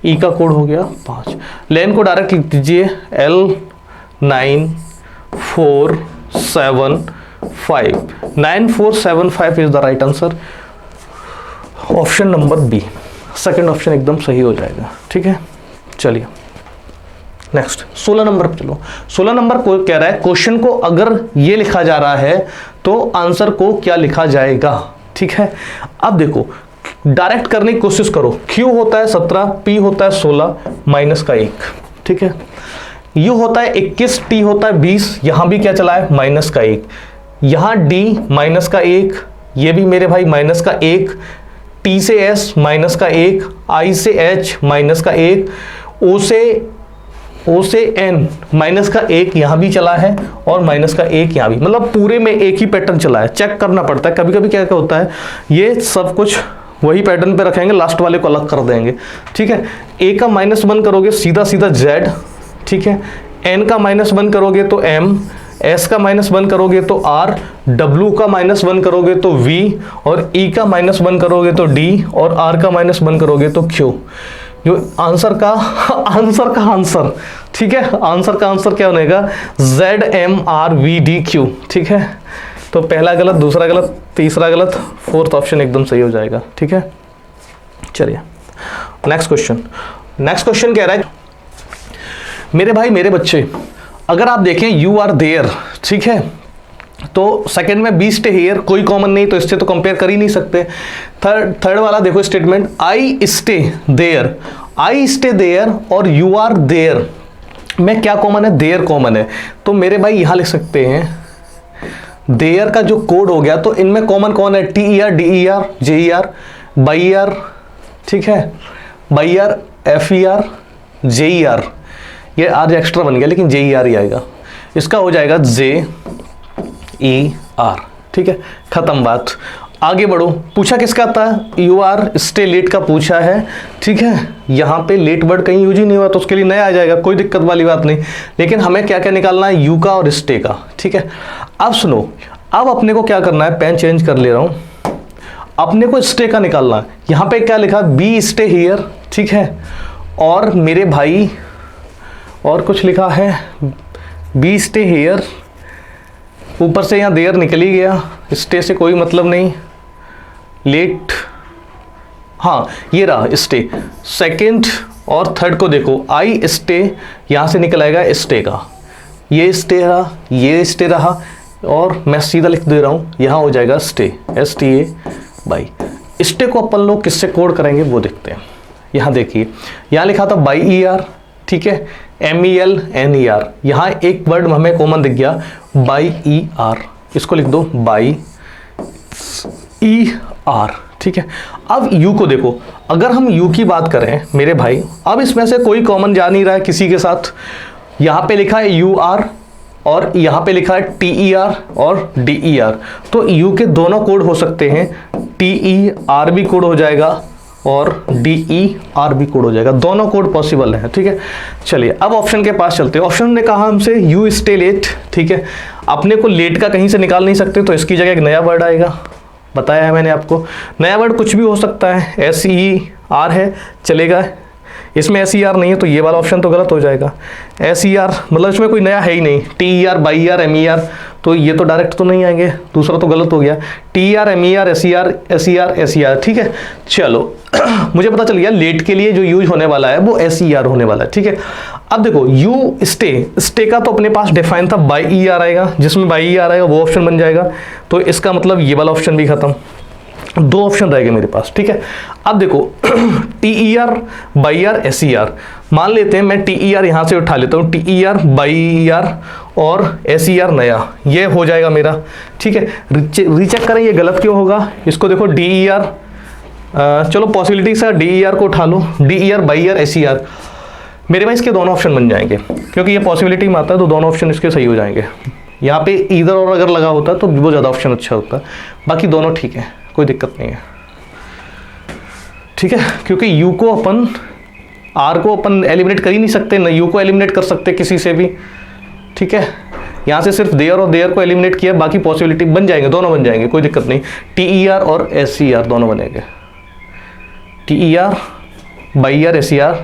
ई का कोड हो गया 5। लेन को डायरेक्ट लिख दीजिए L9475, 9475 is the right answer. Option number B, second option एकदम सही हो जाएगा, ठीक है। चलिए नेक्स्ट 16 नंबर पे चलो। 16 नंबर को कह रहा है क्वेश्चन को अगर ये लिखा जा रहा है तो आंसर को क्या लिखा जाएगा, ठीक है। अब देखो डायरेक्ट करने की कोशिश करो। Q होता है 17, P होता है 16, माइनस का 1, ठीक है। U होता है 21, T होता है 20, यहां भी क्या चला है? माइनस का 1। यहां D माइनस का 1, ये भी मेरे भाई माइनस का 1, T से S माइनस का 1, I से H माइनस का 1, O से N माइनस का 1 यहाँ भी चला है, और माइनस का 1 यहाँ भी, मतलब पूरे में एक ही पैटर्न चला है। चेक करना पड़ता है, कभी कभी क्या क्या होता है, ये सब कुछ वही पैटर्न पे रखेंगे, लास्ट वाले को अलग कर देंगे, ठीक है। A का -1 करोगे सीधा सीधा Z, ठीक है। N का -1 करोगे तो M, S का -1 करोगे तो R, W का -1 करोगे तो V, और E का -1 करोगे तो D, और R का -1 करोगे तो Q। जो आंसर का आंसर, ठीक है, आंसर का आंसर क्या बनेगा? ZMRVDQ, ठीक है। तो पहला गलत, दूसरा गलत, तीसरा गलत, फोर्थ ऑप्शन एकदम सही हो जाएगा, ठीक है। चलिए नेक्स्ट क्वेश्चन कह रहा है मेरे भाई मेरे बच्चे, अगर आप देखें यू आर देयर, ठीक है, तो सेकंड में बी स्टे हियर, कोई कॉमन नहीं, तो इससे तो कंपेयर कर ही नहीं सकते। थर्ड वाला देखो स्टेटमेंट, आई स्टे देयर और यू आर देयर में क्या कॉमन है? देयर कॉमन है। तो मेरे भाई यहां लिख सकते हैं देयर का जो कोड हो गया, तो इनमें कॉमन कौन है? TER, DER, JER, BYER, ठीक है, BYER, FER, JER, ये आज एक्स्ट्रा बन गया लेकिन JER ही आएगा, इसका हो जाएगा JER, ठीक है, खत्म बात। आगे बढ़ो, पूछा किसका था? यू आर स्टे लेट का पूछा है, ठीक है। यहाँ पे लेट वर्ड कहीं यूज ही नहीं हुआ तो उसके लिए नया आ जाएगा, कोई दिक्कत वाली बात नहीं। लेकिन हमें क्या क्या निकालना है? यू का और स्टे का, ठीक है। अब सुनो, अब अपने को क्या करना है? पेन चेंज कर ले रहा हूँ, अपने को स्टे का निकालना है। यहाँ पे क्या लिखा? बी स्टे हियर, ठीक है, और मेरे भाई और कुछ लिखा है, बी स्टे हियर, ऊपर से यहाँ देयर निकल ही गया, स्टे से कोई मतलब नहीं, लेट, हाँ ये रहा स्टे। सेकंड और थर्ड को देखो, आई स्टे, यहाँ से निकल आएगा स्टे का, ये स्टे रहा, ये स्टे रहा, और मैं सीधा लिख दे रहा हूँ, यहाँ हो जाएगा स्टे, STA बाई। स्टे को अपन लोग किससे कोड करेंगे वो देखते हैं। यहाँ देखिए, यहाँ लिखा था बाई ई आर, ठीक है, MELNER, यहाँ एक वर्ड हमें कॉमन दिख गया बाई ई आर, इसको लिख दो बाई ई आर, ठीक है। अब यू को देखो, अगर हम यू की बात करें मेरे भाई, अब इसमें से कोई कॉमन जा नहीं रहा है किसी के साथ। यहाँ पे लिखा है यू आर और यहाँ पे लिखा है TER और DER, तो यू के दोनों कोड हो सकते हैं, TER भी कोड हो जाएगा और DER भी कोड हो जाएगा, दोनों कोड पॉसिबल है, ठीक है। चलिए अब ऑप्शन के पास चलते हैं। ऑप्शन ने कहा हमसे यू स्टे लेट, ठीक है, अपने को लेट का कहीं से निकाल नहीं सकते, तो इसकी जगह एक नया वर्ड आएगा, बताया है मैंने आपको। नया वर्ड कुछ भी हो सकता है, SER है चलेगा, इसमें SER नहीं है तो ये वाला ऑप्शन तो गलत हो जाएगा। SER मतलब इसमें कोई नया है ही नहीं, TER, BIER, MER, तो ये तो डायरेक्ट तो नहीं आएंगे, दूसरा तो गलत हो गया। TER, MER, SER, ठीक है। चलो मुझे पता चल गया लेट के लिए जो यूज होने वाला है वो SER होने वाला है, ठीक है। अब देखो यू स्टे का तो अपने पास डिफाइन था बाई ई आर आएगा, जिसमें बाई ई आर आएगा वो ऑप्शन बन जाएगा, तो इसका मतलब ये वाला ऑप्शन भी खत्म, दो ऑप्शन रहेंगे मेरे पास, ठीक है। अब देखो TER, BIER, SER, मान लेते हैं मैं TER यहाँ से उठा लेता हूँ, TER, BIER और SER नया, ये हो जाएगा मेरा, ठीक है। रीचेक करें ये गलत क्यों होगा, इसको देखो DER, चलो पॉसिबिलिटी से DER को उठा लो, DER, BIER, SER, मेरे पास इसके दोनों ऑप्शन बन जाएंगे, क्योंकि ये पॉसिबिलिटी में आता है तो दोनों ऑप्शन इसके सही हो जाएंगे। यहाँ पे इधर और अगर लगा होता तो वो ज़्यादा ऑप्शन अच्छा होता, बाकी दोनों ठीक है, कोई दिक्कत नहीं है, ठीक है। क्योंकि यू को अपन, आर को अपन एलिमिनेट कर ही नहीं सकते, ना यू को एलिमिनेट कर सकते किसी से भी, ठीक है। यहाँ से सिर्फ देयर और देयर को एलिमिनेट किया, बाकी पॉसिबिलिटी बन जाएंगे, दोनों बन जाएंगे, कोई दिक्कत नहीं। TER और SER दोनों बनेंगे, TER, BIER, SER,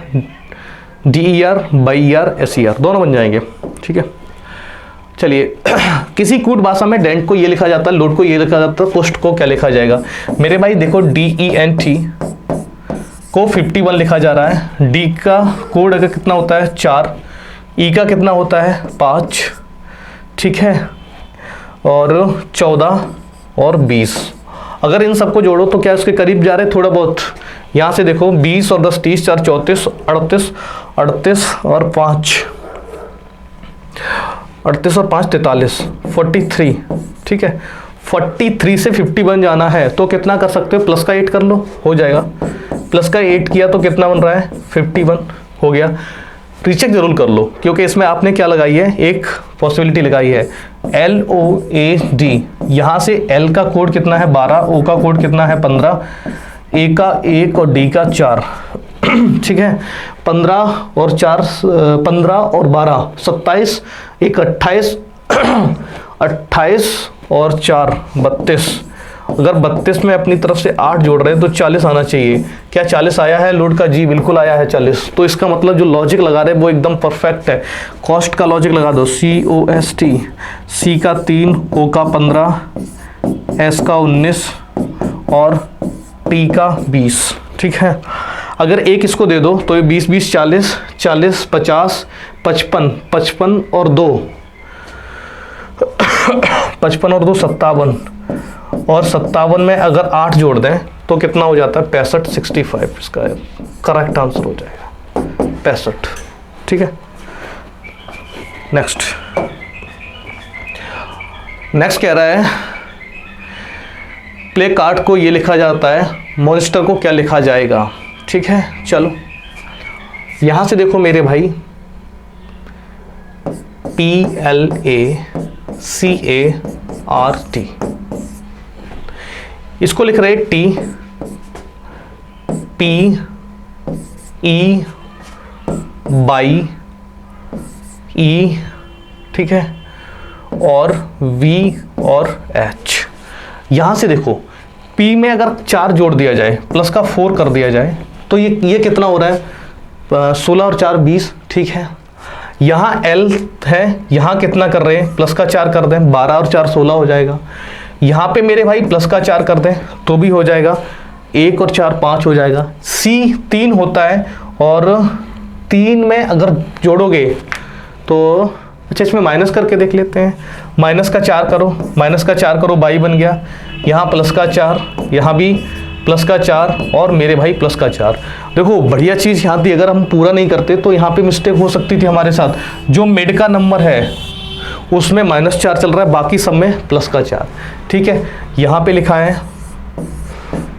DER, BIER, SER दोनों बन जाएंगे, ठीक है। चलिए किसी कूट भाषा में डेंट को ये लिखा जाता है, लोड को ये लिखा जाता है, कोस्ट को क्या लिखा जाएगा मेरे भाई। देखो DENT को 51 लिखा जा रहा है, D का कोड अगर कितना होता है 4, E का कितना होता है 5, ठीक है, और 14 और 20, अगर इन सबको जोड़ो तो क्या इसके करीब जा रहे थोड़ा बहुत। यहाँ से देखो 20 और 10 30, 4 34, 38 और 5 38 और 5 43, 43, ठीक है। 43 से 51 जाना है तो कितना कर सकते हो, प्लस का 8 कर लो, हो जाएगा। प्लस का 8 किया तो कितना बन रहा है 51, हो गया। रीचेक जरूर कर लो, क्योंकि इसमें आपने क्या लगाई है, एक पॉसिबिलिटी लगाई है LOAD, यहाँ से L का कोड कितना है 12, O का कोड कितना है 15, A का 1 और D का 4, ठीक है। 15 और 4 15 और 12 27, 1 28 28 और 4 32, अगर 32 में अपनी तरफ से 8 जोड़ रहे हैं तो 40 आना चाहिए। क्या 40 आया है लोड का? जी बिल्कुल आया है 40। तो इसका मतलब जो लॉजिक लगा रहे हैं वो एकदम परफेक्ट है। कॉस्ट का लॉजिक लगा दो, COST, C का 3, O का 15, S का 19 और T का 20, ठीक है। अगर एक इसको दे दो तो ये 20 20 40 40 50 55 55 और 2 55 और 2 57, और 57 में अगर 8 जोड़ दें तो कितना हो जाता है 65 65, इसका करेक्ट आंसर हो जाएगा 65, ठीक है। नेक्स्ट कह रहा है प्ले कार्ड को ये लिखा जाता है, मॉन्स्टर को क्या लिखा जाएगा, ठीक है। चलो यहां से देखो मेरे भाई, PLACART, इसको लिख रहे T P E by E, ठीक है, और V और H। यहां से देखो P में अगर 4 जोड़ दिया जाए, प्लस का 4 कर दिया जाए तो ये कितना हो रहा है 16 और 4 20, ठीक है। यहाँ L है, यहाँ कितना कर रहे हैं, प्लस का 4 कर दें, 12 और 4 16 हो जाएगा। यहाँ पे मेरे भाई प्लस का 4 कर दें तो भी हो जाएगा, 1 और 4 5 हो जाएगा। C 3 होता है, और 3 में अगर जोड़ोगे तो अच्छा इसमें माइनस करके देख लेते हैं। माइनस का 4 करो, 22 बन गया। यहाँ प्लस का 4, यहाँ भी प्लस का 4 और मेरे भाई प्लस का 4। देखो बढ़िया चीज़ यहाँ थी, अगर हम पूरा नहीं करते तो यहाँ पे मिस्टेक हो सकती थी हमारे साथ। जो मिड का नंबर है उसमें -4 चल रहा है, बाकी सब में प्लस का 4। ठीक है, यहाँ पे लिखा है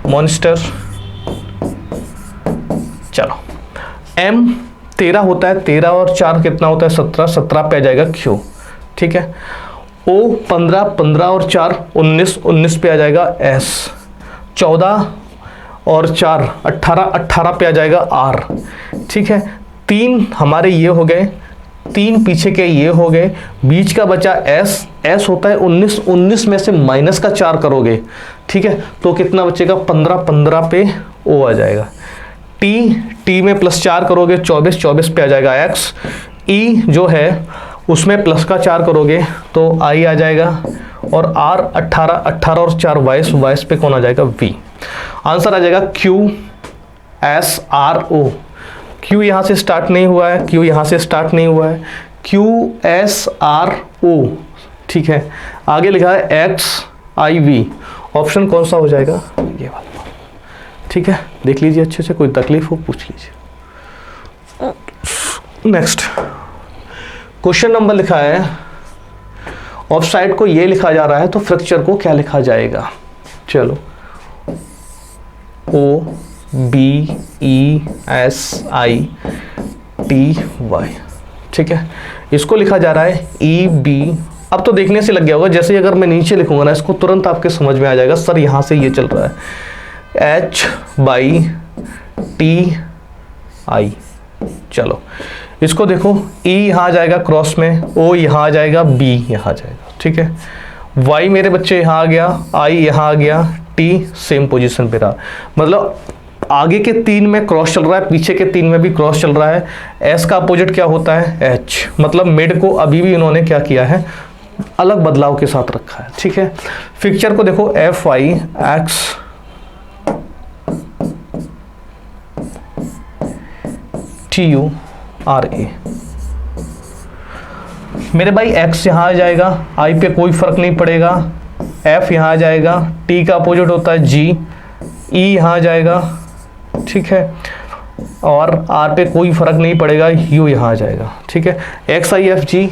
मॉन्स्टर। चलो M 13 होता है, 13 और 4 कितना होता है 17, 17 पे आ जाएगा Q। ठीक है, O 15, 15 और 4 19, 19 पे आ जाएगा S। 14 और 4 18, 18 पे आ जाएगा R। ठीक है, 3 हमारे ये हो गए, 3 पीछे के ये हो गए, बीच का बचा S। S होता है 19, 19 में से माइनस का 4 करोगे, ठीक है, तो कितना बचेगा 15, 15 पे O आ जाएगा। T में +4 करोगे 24, 24 पे आ जाएगा X। E जो है उसमें प्लस का 4 करोगे तो I आ जाएगा, और R 18, 18 और 4 22, 22 पे कौन आ जाएगा V। आंसर आ जाएगा Q S R O। Q यहाँ से स्टार्ट नहीं हुआ है, Q यहाँ से स्टार्ट नहीं हुआ है, Q S R O। ठीक है, आगे लिखा है X I V। ऑप्शन कौन सा हो जाएगा, ये वाला। ठीक है, देख लीजिए अच्छे से, कोई तकलीफ हो पूछ लीजिए। नेक्स्ट क्वेश्चन नंबर लिखा है, ऑफ साइड को ये लिखा जा रहा है तो फ्रैक्चर को क्या लिखा जाएगा। चलो O B E S I T Y। ठीक है, इसको लिखा जा रहा है E B। अब तो देखने से लग गया होगा, जैसे अगर मैं नीचे लिखूंगा ना इसको तुरंत आपके समझ में आ जाएगा, सर यहाँ से ये चल रहा है H by T I। चलो इसको देखो, E यहाँ आ जाएगा क्रॉस में, O यहाँ आ जाएगा, B यहाँ आ जाएगा। ठीक है, Y मेरे बच्चे यहाँ आ गया, I यहाँ आ गया, T सेम पोजीशन पे रहा। मतलब आगे के 3 में क्रॉस चल रहा है, पीछे के 3 में भी क्रॉस चल रहा है। S का अपोजिट क्या होता है H। मतलब मिड को अभी भी इन्होंने क्या किया है, अलग बदलाव के साथ रखा है। ठीक है, पिक्चर को देखो F I X T U R A। मेरे भाई X यहाँ आ जाएगा, I पे कोई फर्क नहीं पड़ेगा, F यहाँ आ जाएगा, T का अपोजिट होता है G, E यहाँ आ जाएगा। ठीक है, और R पे कोई फर्क नहीं पड़ेगा, U यहाँ आ जाएगा। ठीक है, X I F G,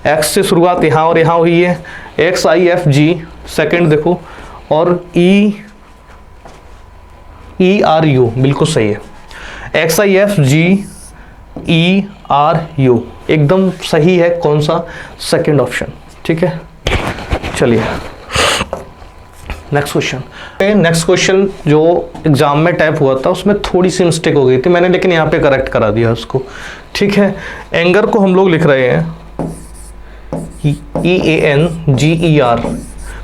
X से शुरुआत यहाँ और यहाँ हुई है, X I F G second देखो, और E R U बिल्कुल सही है। X I F G E R U एकदम सही है, कौन सा, सेकंड ऑप्शन। ठीक है, चलिए नेक्स्ट क्वेश्चन। नेक्स्ट क्वेश्चन जो एग्जाम में टाइप हुआ था उसमें थोड़ी सी मिस्टेक हो गई थी मैंने, लेकिन यहाँ पे करेक्ट करा दिया उसको। ठीक है, एंगर को हम लोग लिख रहे हैं EANGER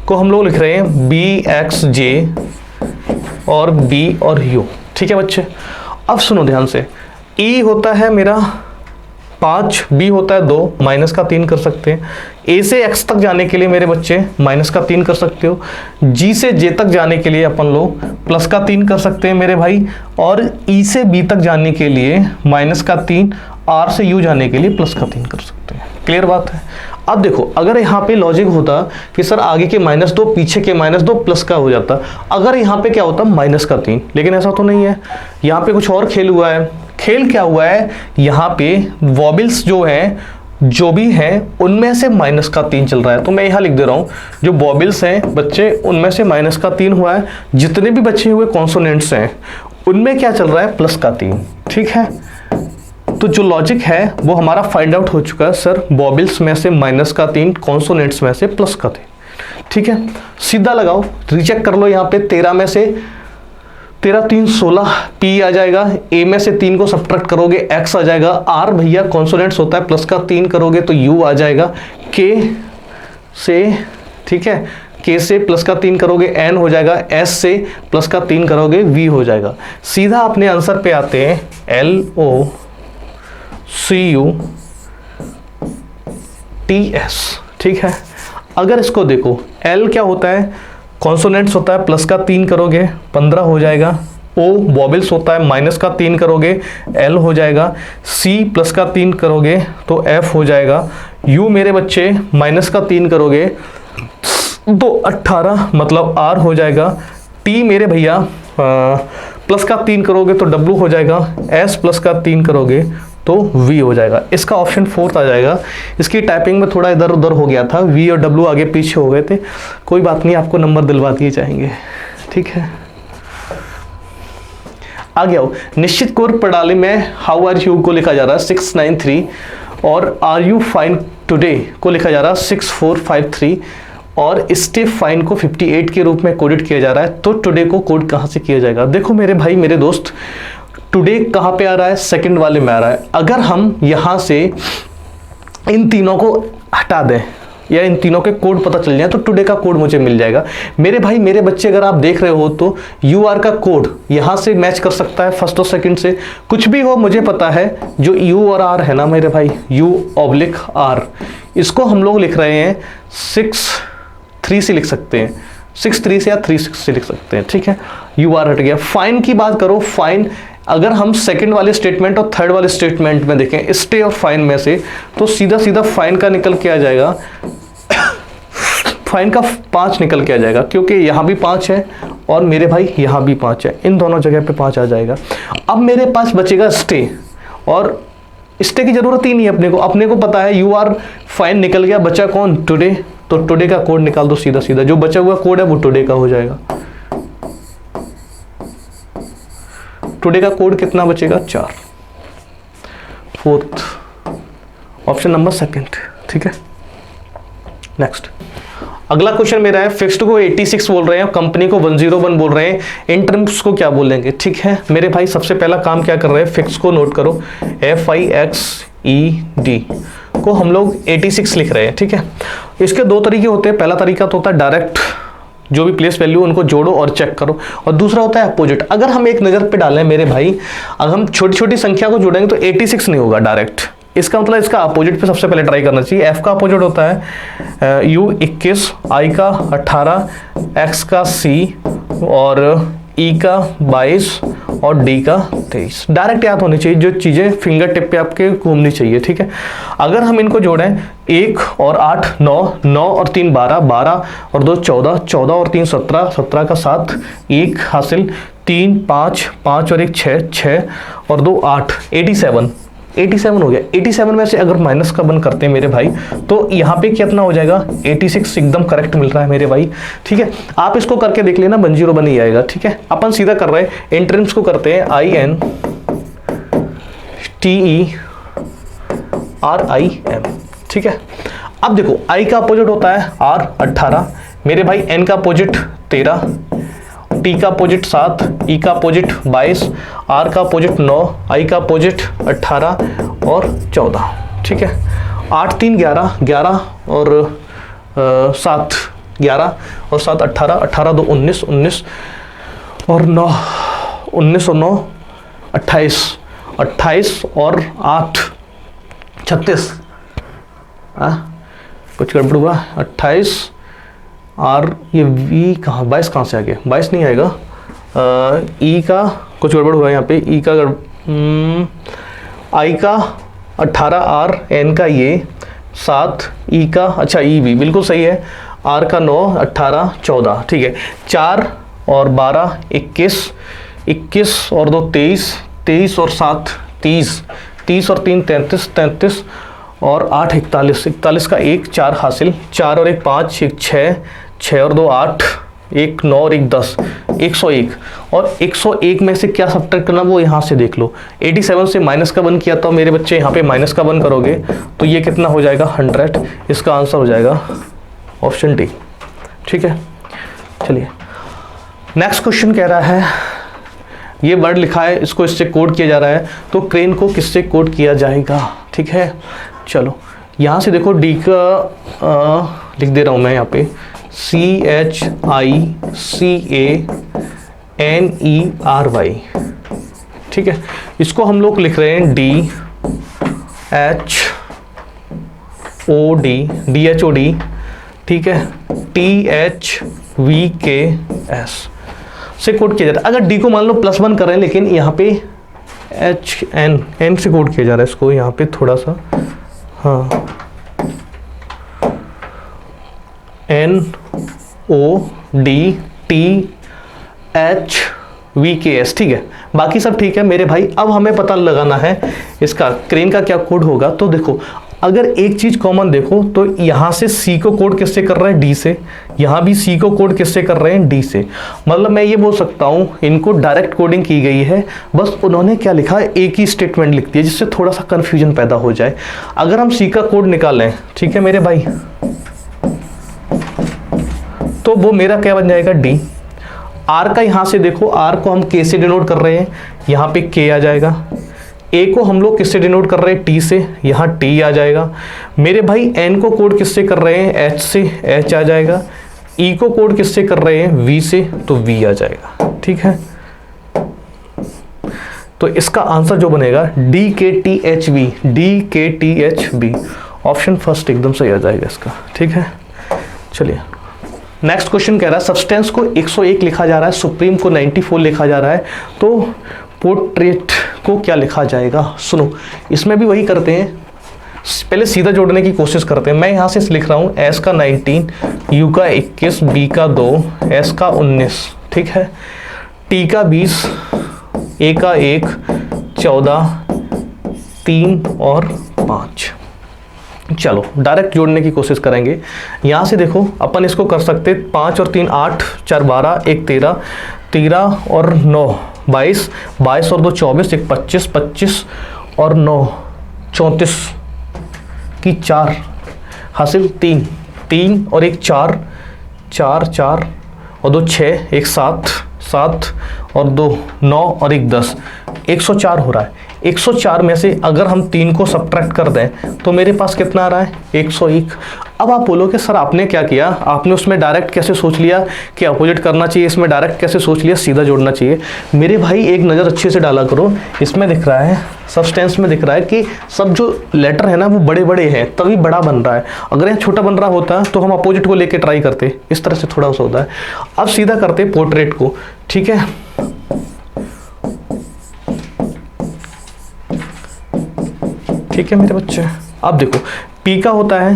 को हम लोग लिख रहे हैं BXJ और B और U। ठीक है बच्चे, अब सुनो ध्यान से, E होता है मेरा 5, B होता है 2, माइनस का 3 कर सकते हैं। A से X तक जाने के लिए मेरे बच्चे माइनस का 3 कर सकते हो, G से J तक जाने के लिए अपन लोग प्लस का 3 कर सकते हैं मेरे भाई, और E से B तक जाने के लिए माइनस का 3, R से U जाने के लिए प्लस का 3 कर सकते हैं। क्लियर बात है। अब देखो, अगर यहाँ पे लॉजिक होता कि सर आगे के -2 पीछे के -2 प्लस का हो जाता, अगर यहाँ पे क्या होता माइनस का 3, लेकिन ऐसा तो नहीं है। यहाँ पे कुछ और खेल हुआ है। खेल क्या हुआ है, यहाँ पे वॉबल्स जो हैं, जो भी हैं, उनमें से माइनस का 3 चल रहा है। तो मैं यहाँ लिख दे रहा हूँ, जो वॉबल्स हैं बच्चे उनमें से माइनस का 3 हुआ है, जितने भी बचे हुए कॉन्सोनेंट्स हैं उनमें क्या चल रहा है, प्लस का 3। ठीक है, तो जो लॉजिक है वो हमारा फाइंड आउट हो चुका है, सर वॉबल्स में से माइनस का 3, कॉन्सोनेंट्स में से प्लस का 3। ठीक है, सीधा लगाओ, रीचेक कर लो। यहाँ पे 13 में से 13 3 16, P आ जाएगा, A में से 3 को सब्ट्रैक्ट करोगे X आ जाएगा, R भैया कॉन्सोनेंट्स होता है, प्लस का 3 करोगे तो U आ जाएगा, K से, ठीक है, K से प्लस का 3 करोगे N हो जाएगा, S से प्लस का 3 करोगे V हो जाएगा। सीधा अपने आंसर पे आते हैं, LOCUTS। ठीक है, अगर इसको देखो, L क्या होता है, कॉन्सोनेंट्स होता है, प्लस का 3 करोगे 15 हो जाएगा। O वॉबल्स होता है, माइनस का 3 करोगे L हो जाएगा। C प्लस का 3 करोगे तो F हो जाएगा। U मेरे बच्चे माइनस का 3 करोगे तो 18 मतलब R हो जाएगा। T T मेरे भैया प्लस का 3 करोगे तो W हो जाएगा, S प्लस का 3 करोगे तो V हो जाएगा। इसका ऑप्शन 4 आ जाएगा। इसकी टाइपिंग में थोड़ा इधर उधर हो गया था, V और W आगे पीछे हो गए थे, कोई बात नहीं, आपको नंबर दिलवा दिए जाएंगे, ठीक है। आगे आओ, निश्चित कोर प्रणाली में हाउ आर यू को लिखा जा रहा है 693 और आर यू फाइन टुडे को लिखा जा रहा है 6453 और स्टे फाइन को 58 के रूप में कोडेड किया जा रहा है। तो टुडे को कोड कहाँ से किया जाएगा? देखो मेरे भाई मेरे दोस्त, टुडे कहाँ पे आ रहा है? सेकंड वाले में आ रहा है। अगर हम यहाँ से इन तीनों को हटा दें या इन तीनों के कोड पता चल जाए तो टुडे का कोड मुझे मिल जाएगा। मेरे भाई मेरे बच्चे, अगर आप देख रहे हो तो यू आर का कोड यहाँ से मैच कर सकता है फर्स्ट और सेकंड से, कुछ भी हो मुझे पता है। जो यू और आर है ना मेरे भाई, U/R, इसको हम लोग लिख रहे हैं 6-3 से लिख सकते हैं, 6-3 से या 3-6 से लिख सकते हैं, ठीक है। यू आर हट गया। फाइन की बात करो, फाइन अगर हम सेकंड वाले स्टेटमेंट और थर्ड वाले स्टेटमेंट में देखें, स्टे और फाइन में से, तो सीधा सीधा फाइन का निकल के आ जाएगा, फाइन का 5 निकल के आ जाएगा, क्योंकि यहाँ भी 5 है और मेरे भाई यहाँ भी 5 है, इन दोनों जगह पे 5 आ जाएगा। अब मेरे पास बचेगा स्टे, और स्टे की जरूरत ही नहीं है अपने को पता है यू आर फाइन निकल गया, बचा कौन? टुडे। तो टुडे का कोड निकाल दो सीधा सीधा, जो बचा हुआ कोड है वो टुडे का हो जाएगा। टुडे का कोड कितना बचेगा? 4। फोर्थ ऑप्शन नंबर सेकंड, ठीक है। नेक्स्ट अगला क्वेश्चन मेरा है, फिक्स्ड को 86 बोल रहे हैं, कंपनी को 101 बोल रहे हैं, इंटरम्स को क्या बोलेंगे? ठीक है मेरे भाई, सबसे पहला काम क्या कर रहे हैं, फिक्स को नोट करो, FIXED को हम लोग 86 लिख रहे हैं, ठीक है। इसके दो तरीके होते हैं। पहला तरीका तो होता है डायरेक्ट, जो भी प्लेस वैल्यू उनको जोड़ो और चेक करो, और दूसरा होता है अपोजिट। अगर हम एक नज़र पे डालें मेरे भाई, अगर हम छोटी छोटी संख्या को जोड़ेंगे तो 86 नहीं होगा डायरेक्ट, इसका मतलब इसका अपोजिट पे सबसे पहले ट्राई करना चाहिए। F का अपोजिट होता है U 21, I का 18, X का C और E का 22 और D का 23। डायरेक्ट याद होनी चाहिए, जो चीज़ें फिंगर टिप पे आपके घूमनी चाहिए, ठीक है। अगर हम इनको जोड़ें 1 और 8 9, 9 और 3 12, 12 और 2 14, 14 और 3 17, 17 का 7, 1 हासिल, 3 5, 5 और 1 6, 6 और 2 8, 87 हो गया। 87 में से अगर माइनस का 1 करते हैं मेरे भाई, तो यहाँ पे कितना हो जाएगा? 86 एकदम करेक्ट मिल रहा है मेरे भाई, ठीक है। आप इसको करके देख लेना, 101 ही आएगा, ठीक है। अपन सीधा कर रहे हैं, एंट्रेंस को करते हैं INTERIM, ठीक है। अब देखो I का अपोजिट होता है R 18 मेरे भाई, N का अपोजिट 13, T का अपोजिट 7, E का अपोजिट 22, R का अपोजिट 9, I का अपोजिट 18 और 14, ठीक है। 8 3 11, 11 और 7 11 और 7 18, 18 2 19, 19 और 9 19 और 9 28, 28 और 8 36, कुछ गड़बड़ हुआ। 28 और ये V कहाँ, 22 कहाँ से आ गया? 22 नहीं आएगा। E का कुछ गड़बड़ हुआ यहाँ पे, E का I का 18, R, N का ये 7, E का अच्छा E भी बिल्कुल सही है, R का 9, 18 14, ठीक है। 4 और 12 21, 21 और 2 23, 23 और 7 30, 30 और 3 33, 33 और 8 41, 41 का 1 4 हासिल, 4 और 1 5, 1 6, 6 और 2 8, 1 9 और 1 10, 101। और 101 में से क्या सब्ट्रैक्ट करना वो यहाँ से देख लो। 87 से माइनस का 1 किया था मेरे बच्चे, यहाँ पे माइनस का 1 करोगे तो ये कितना हो जाएगा? 100। इसका आंसर हो जाएगा ऑप्शन डी, ठीक है। चलिए नेक्स्ट क्वेश्चन कह रहा है, ये वर्ड लिखा है, इसको इससे कोड किया जा रहा है, तो क्रेन को किससे कोड किया जाएगा? ठीक है चलो यहाँ से देखो, डी का लिख दे रहा हूँ मैं यहाँ पे, CHICANERY, ठीक है। इसको हम लोग लिख रहे हैं DHOD, ठीक है, THVKS से कोड किया जाता है। अगर डी को मान लो +1 कर रहे हैं, लेकिन यहाँ पे N से कोड किया जा रहा है इसको, यहाँ पे थोड़ा सा, हाँ, NODT HVKS, ठीक है, बाकी सब ठीक है मेरे भाई। अब हमें पता लगाना है इसका क्रेन का क्या कोड होगा। तो देखो अगर एक चीज कॉमन देखो तो यहां से सी को कोड किससे कर रहे हैं, डी से, यहां भी सी को कोड किससे कर रहे हैं, डी से। मतलब मैं ये बोल सकता हूं इनको डायरेक्ट कोडिंग की गई है, बस उन्होंने क्या लिखा है, एक ही स्टेटमेंट लिख दिया जिससे थोड़ा सा कंफ्यूजन पैदा हो जाए। अगर हम सी का कोड निकालें, ठीक है मेरे भाई, तो वो मेरा क्या बन जाएगा, डी। आर का यहां से देखो, आर को हम के से डिनोट कर रहे हैं, यहां पे के आ जाएगा। ए को हम लोग किससे डिनोट कर रहे हैं, टी से, यहाँ टी आ जाएगा। मेरे भाई एन को कोड किससे कर रहे हैं, एच से, एच आ जाएगा। ई को कोड किससे कर रहे हैं, वी से, तो वी आ जाएगा, ठीक है। तो इसका आंसर जो बनेगा डी के टी एच वी, डी के T H we, option first एकदम सही आ जाएगा इसका, ठीक है। चलिए नेक्स्ट क्वेश्चन कह रहा है सब्सटेंस को 101 लिखा जा रहा है, सुप्रीम को 94 लिखा जा रहा है, तो पोर्ट्रेट को क्या लिखा जाएगा। सुनो इसमें भी वही करते हैं, पहले सीधा जोड़ने की कोशिश करते हैं। मैं यहाँ से लिख रहा हूँ एस का 19, यू का 21, बी का 2, एस का 19, ठीक है, टी का 20, ए का 1, 14, 3 और 5। चलो डायरेक्ट जोड़ने की कोशिश करेंगे। यहाँ से देखो अपन इसको कर सकते 5 और 3 8, 4 12, 1 13, 13 और 9 22, 22 और 2 24, 1 25, 25 और 9 34 की 4 हासिल 3, 3 और 1 4, 4 4 और 2 6, 1 7, 7 और 2 9 और 1 10, 104 हो रहा है। 104 में से अगर हम 3 को सब्ट्रैक्ट कर दें तो मेरे पास कितना आ रहा है, 101। अब आप बोलोगे सर आपने क्या किया, आपने उसमें डायरेक्ट कैसे सोच लिया कि अपोजिट करना चाहिए, इसमें डायरेक्ट कैसे सोच लिया सीधा जोड़ना चाहिए। मेरे भाई एक नज़र अच्छे से डाला करो, इसमें दिख रहा है सब्सटेंस में दिख रहा है कि सब जो लेटर है ना वो बड़े बड़े हैं तभी बड़ा बन रहा है। अगर यहाँ छोटा बन रहा होता तो हम अपोजिट को लेके ट्राई करते, इस तरह से थोड़ा सा होता है। अब सीधा करते पोर्ट्रेट को, ठीक है। ठीक है मेरे बच्चे, अब देखो P का होता है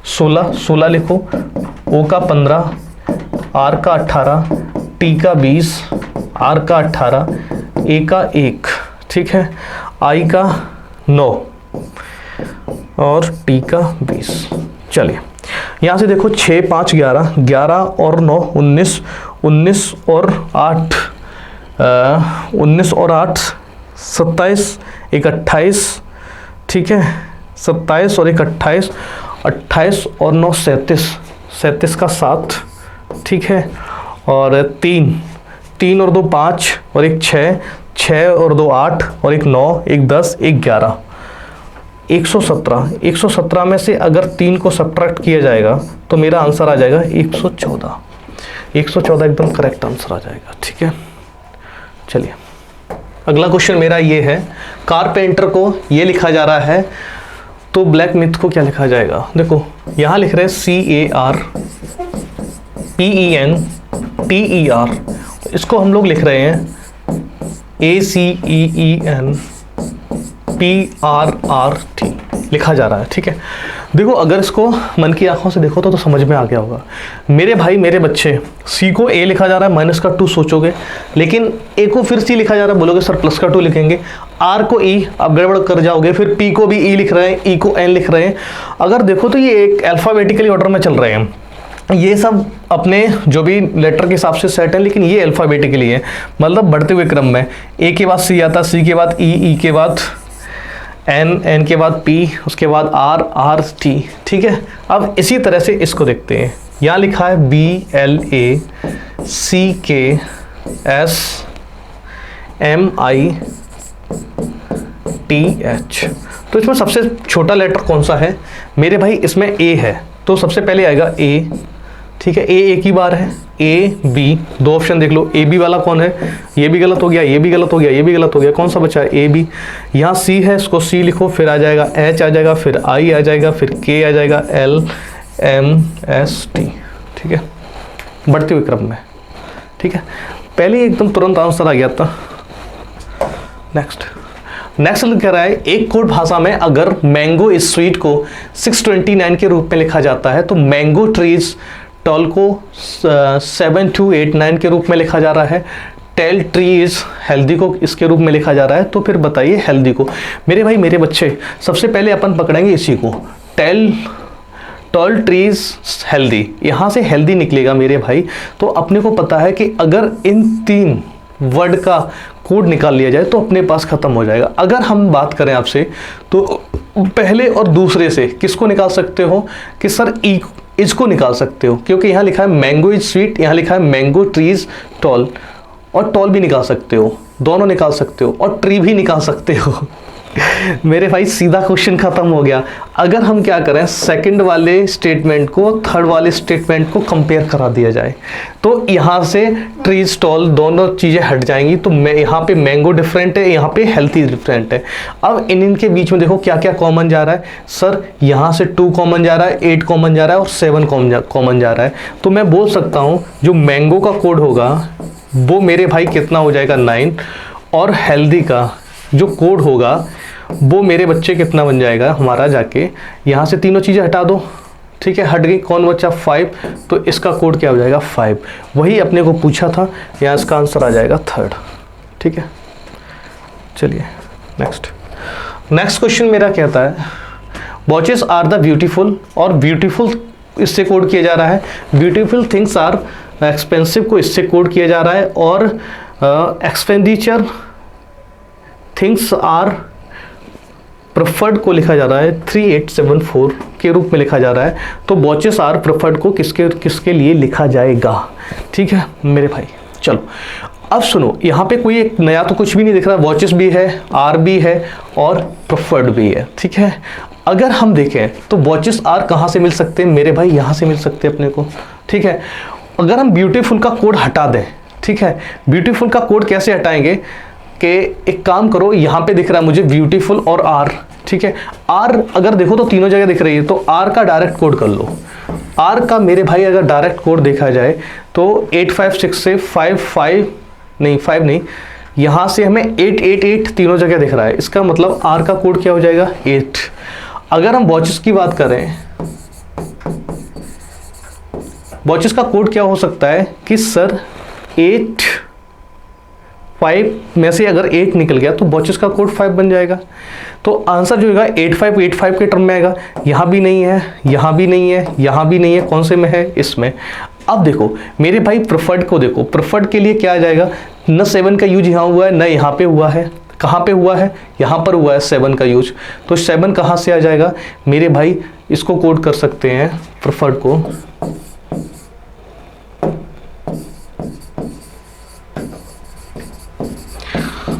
16, 16 लिखो, O का 15, R का 18, T का 20, R का 18, A का 1, ठीक है, I का 9 और T का 20। चलिए यहाँ से देखो 6 5 11, 11 और 9 19, 19 और 8 19 और 8 27, 1 28, ठीक है, 27 और 1 28, 28 और 9 37, 37 का 7, ठीक है, और 3, 3 और 2 5 और 1 6, 6 और 2 8 और 1 9, 1 10, 1 11, 117। 117 में से अगर 3 को सब्ट्रैक्ट किया जाएगा तो मेरा आंसर आ जाएगा 114। 114 एकदम करेक्ट आंसर आ जाएगा, ठीक है। चलिए अगला क्वेश्चन मेरा ये है, कारपेंटर को ये लिखा जा रहा है तो ब्लैक मिथ को क्या लिखा जाएगा। देखो यहाँ लिख रहे हैं CARPENTER, इसको हम लोग लिख रहे हैं ACEENPRRT लिखा जा रहा है, ठीक है। देखो अगर इसको मन की आंखों से देखो तो समझ में आ गया होगा। मेरे भाई मेरे बच्चे, सी को ए लिखा जा रहा है माइनस का 2 सोचोगे, लेकिन ए को फिर सी लिखा जा रहा है बोलोगे सर प्लस का 2 लिखेंगे, आर को ई आप गड़बड़ कर जाओगे, फिर पी को भी ई लिख रहे हैं, ई को एन लिख रहे हैं। अगर देखो तो ये एक अल्फ़ाबेटिकली ऑर्डर में चल रहे हैं, ये सब अपने जो भी लेटर के हिसाब से सेट है, लेकिन ये अल्फ़ाबेटिकली है, मतलब बढ़ते हुए क्रम में। ए के बाद सी आता, सी के बाद ई, ई के बाद एन, एन के बाद पी, उसके बाद आर, आर टी, ठीक है। अब इसी तरह से इसको देखते हैं, यहाँ लिखा है BLACKSMITH, तो इसमें सबसे छोटा लेटर कौन सा है मेरे भाई, इसमें ए है, तो सबसे पहले आएगा ए, ठीक है। ए एक ही बार है, ए बी, 2 ऑप्शन देख लो, ए बी वाला कौन है, ये भी गलत हो गया, ये भी गलत हो गया, ये भी गलत हो गया, कौन सा बचा है, ए बी। यहाँ सी है, इसको सी लिखो, फिर आ जाएगा एच आ जाएगा, फिर आई आ जाएगा, फिर के आ जाएगा, एल एम एस टी, ठीक है, बढ़ते हुए क्रम में, ठीक है। पहले एकदम तुरंत आंसर आ गया था। नेक्स्ट कह रहा है एक कोड भाषा में अगर मैंगो इज स्वीट को 629 के रूप में लिखा जाता है तो मैंगो ट्रीज टॉल को 7289 के रूप में लिखा जा रहा है, टेल ट्री इज हेल्दी को इसके रूप में लिखा जा रहा है। तो फिर बताइए हेल्दी को, मेरे भाई मेरे बच्चे, सबसे पहले अपन पकड़ेंगे इसी को, टॉल ट्रीज हेल्दी, यहाँ से हेल्दी निकलेगा मेरे भाई। तो अपने को पता है कि अगर इन 3 वर्ड का कोड निकाल लिया जाए तो अपने पास खत्म हो जाएगा। अगर हम बात करें आपसे तो पहले और दूसरे से किसको निकाल सकते हो कि सर इज को निकाल सकते हो, क्योंकि यहाँ लिखा है मैंगो इज स्वीट, यहाँ लिखा है मैंगो ट्रीज टॉल, और टॉल भी निकाल सकते हो, दोनों निकाल सकते हो, और ट्री भी निकाल सकते हो। मेरे भाई सीधा क्वेश्चन खत्म हो गया। अगर हम क्या करें, सेकंड वाले स्टेटमेंट को थर्ड वाले स्टेटमेंट को कंपेयर करा दिया जाए तो यहाँ से ट्रीज टॉल दोनों चीज़ें हट जाएंगी। तो यहाँ पे मैंगो डिफरेंट है, यहाँ पे हेल्थी डिफरेंट है। अब इनके बीच में देखो क्या क्या कॉमन जा रहा है। सर यहाँ से 2 कॉमन जा रहा है, 8 कॉमन जा रहा है और 7 कॉमन जा रहा है। तो मैं बोल सकता हूँ जो मैंगो का कोड होगा वो मेरे भाई कितना हो जाएगा 9, और हेल्दी का जो कोड होगा वो मेरे बच्चे कितना बन जाएगा हमारा, जाके यहाँ से तीनों चीज़ें हटा दो, ठीक है, हट गई, कौन बचा 5, तो इसका कोड क्या हो जाएगा 5। वही अपने को पूछा था, यहाँ इसका आंसर आ जाएगा 3rd। ठीक है, चलिए नेक्स्ट क्वेश्चन मेरा कहता है वॉचेस आर द ब्यूटीफुल, और ब्यूटीफुल इससे कोड किया जा रहा है, ब्यूटीफुल थिंग्स आर एक्सपेंसिव को इससे कोड किया जा रहा है, और एक्सपेंडिचर थिंग्स आर प्रेफर्ड को लिखा जा रहा है 3874 के रूप में लिखा जा रहा है। तो वॉचेस आर प्रेफर्ड को किसके लिए लिखा जाएगा। ठीक है मेरे भाई, चलो अब सुनो, यहाँ पे कोई एक नया तो कुछ भी नहीं दिख रहा, वॉचेस भी है, आर भी है और प्रेफर्ड भी है। ठीक है, अगर हम देखें तो वॉचेस आर कहाँ से मिल सकते हैं मेरे भाई, यहाँ से मिल सकते हैं अपने को। ठीक है, अगर हम ब्यूटीफुल का कोड हटा दें, ठीक है, ब्यूटीफुल का कोड कैसे हटाएंगे कि एक काम करो, यहाँ पे दिख रहा है मुझे ब्यूटीफुल और आर, ठीक है, आर अगर देखो तो तीनों जगह दिख रही है, तो आर का डायरेक्ट कोड कर लो। आर का मेरे भाई अगर डायरेक्ट कोड देखा जाए तो 856 से 5 नहीं, यहाँ से हमें 888 तीनों जगह दिख रहा है, इसका मतलब आर का कोड क्या हो जाएगा 8। अगर हम वॉचेस की बात करें, वॉचेस का कोड क्या हो सकता है कि सर 5 में से अगर 8 निकल गया तो वॉचेस का कोड 5 बन जाएगा। तो आंसर जो होगा 8585 के टर्म में आएगा। यहाँ भी नहीं है, यहाँ भी नहीं है, यहाँ भी नहीं है, कौन से में है, इसमें। अब देखो मेरे भाई प्रेफर्ड को देखो, प्रेफर्ड के लिए क्या आ जाएगा, न 7 का यूज यहाँ हुआ है न यहाँ पे हुआ है, कहाँ पे हुआ है, यहाँ पर हुआ है 7 का यूज। तो 7 कहाँ से आ जाएगा मेरे भाई, इसको कोड कर सकते हैं प्रेफर्ड को,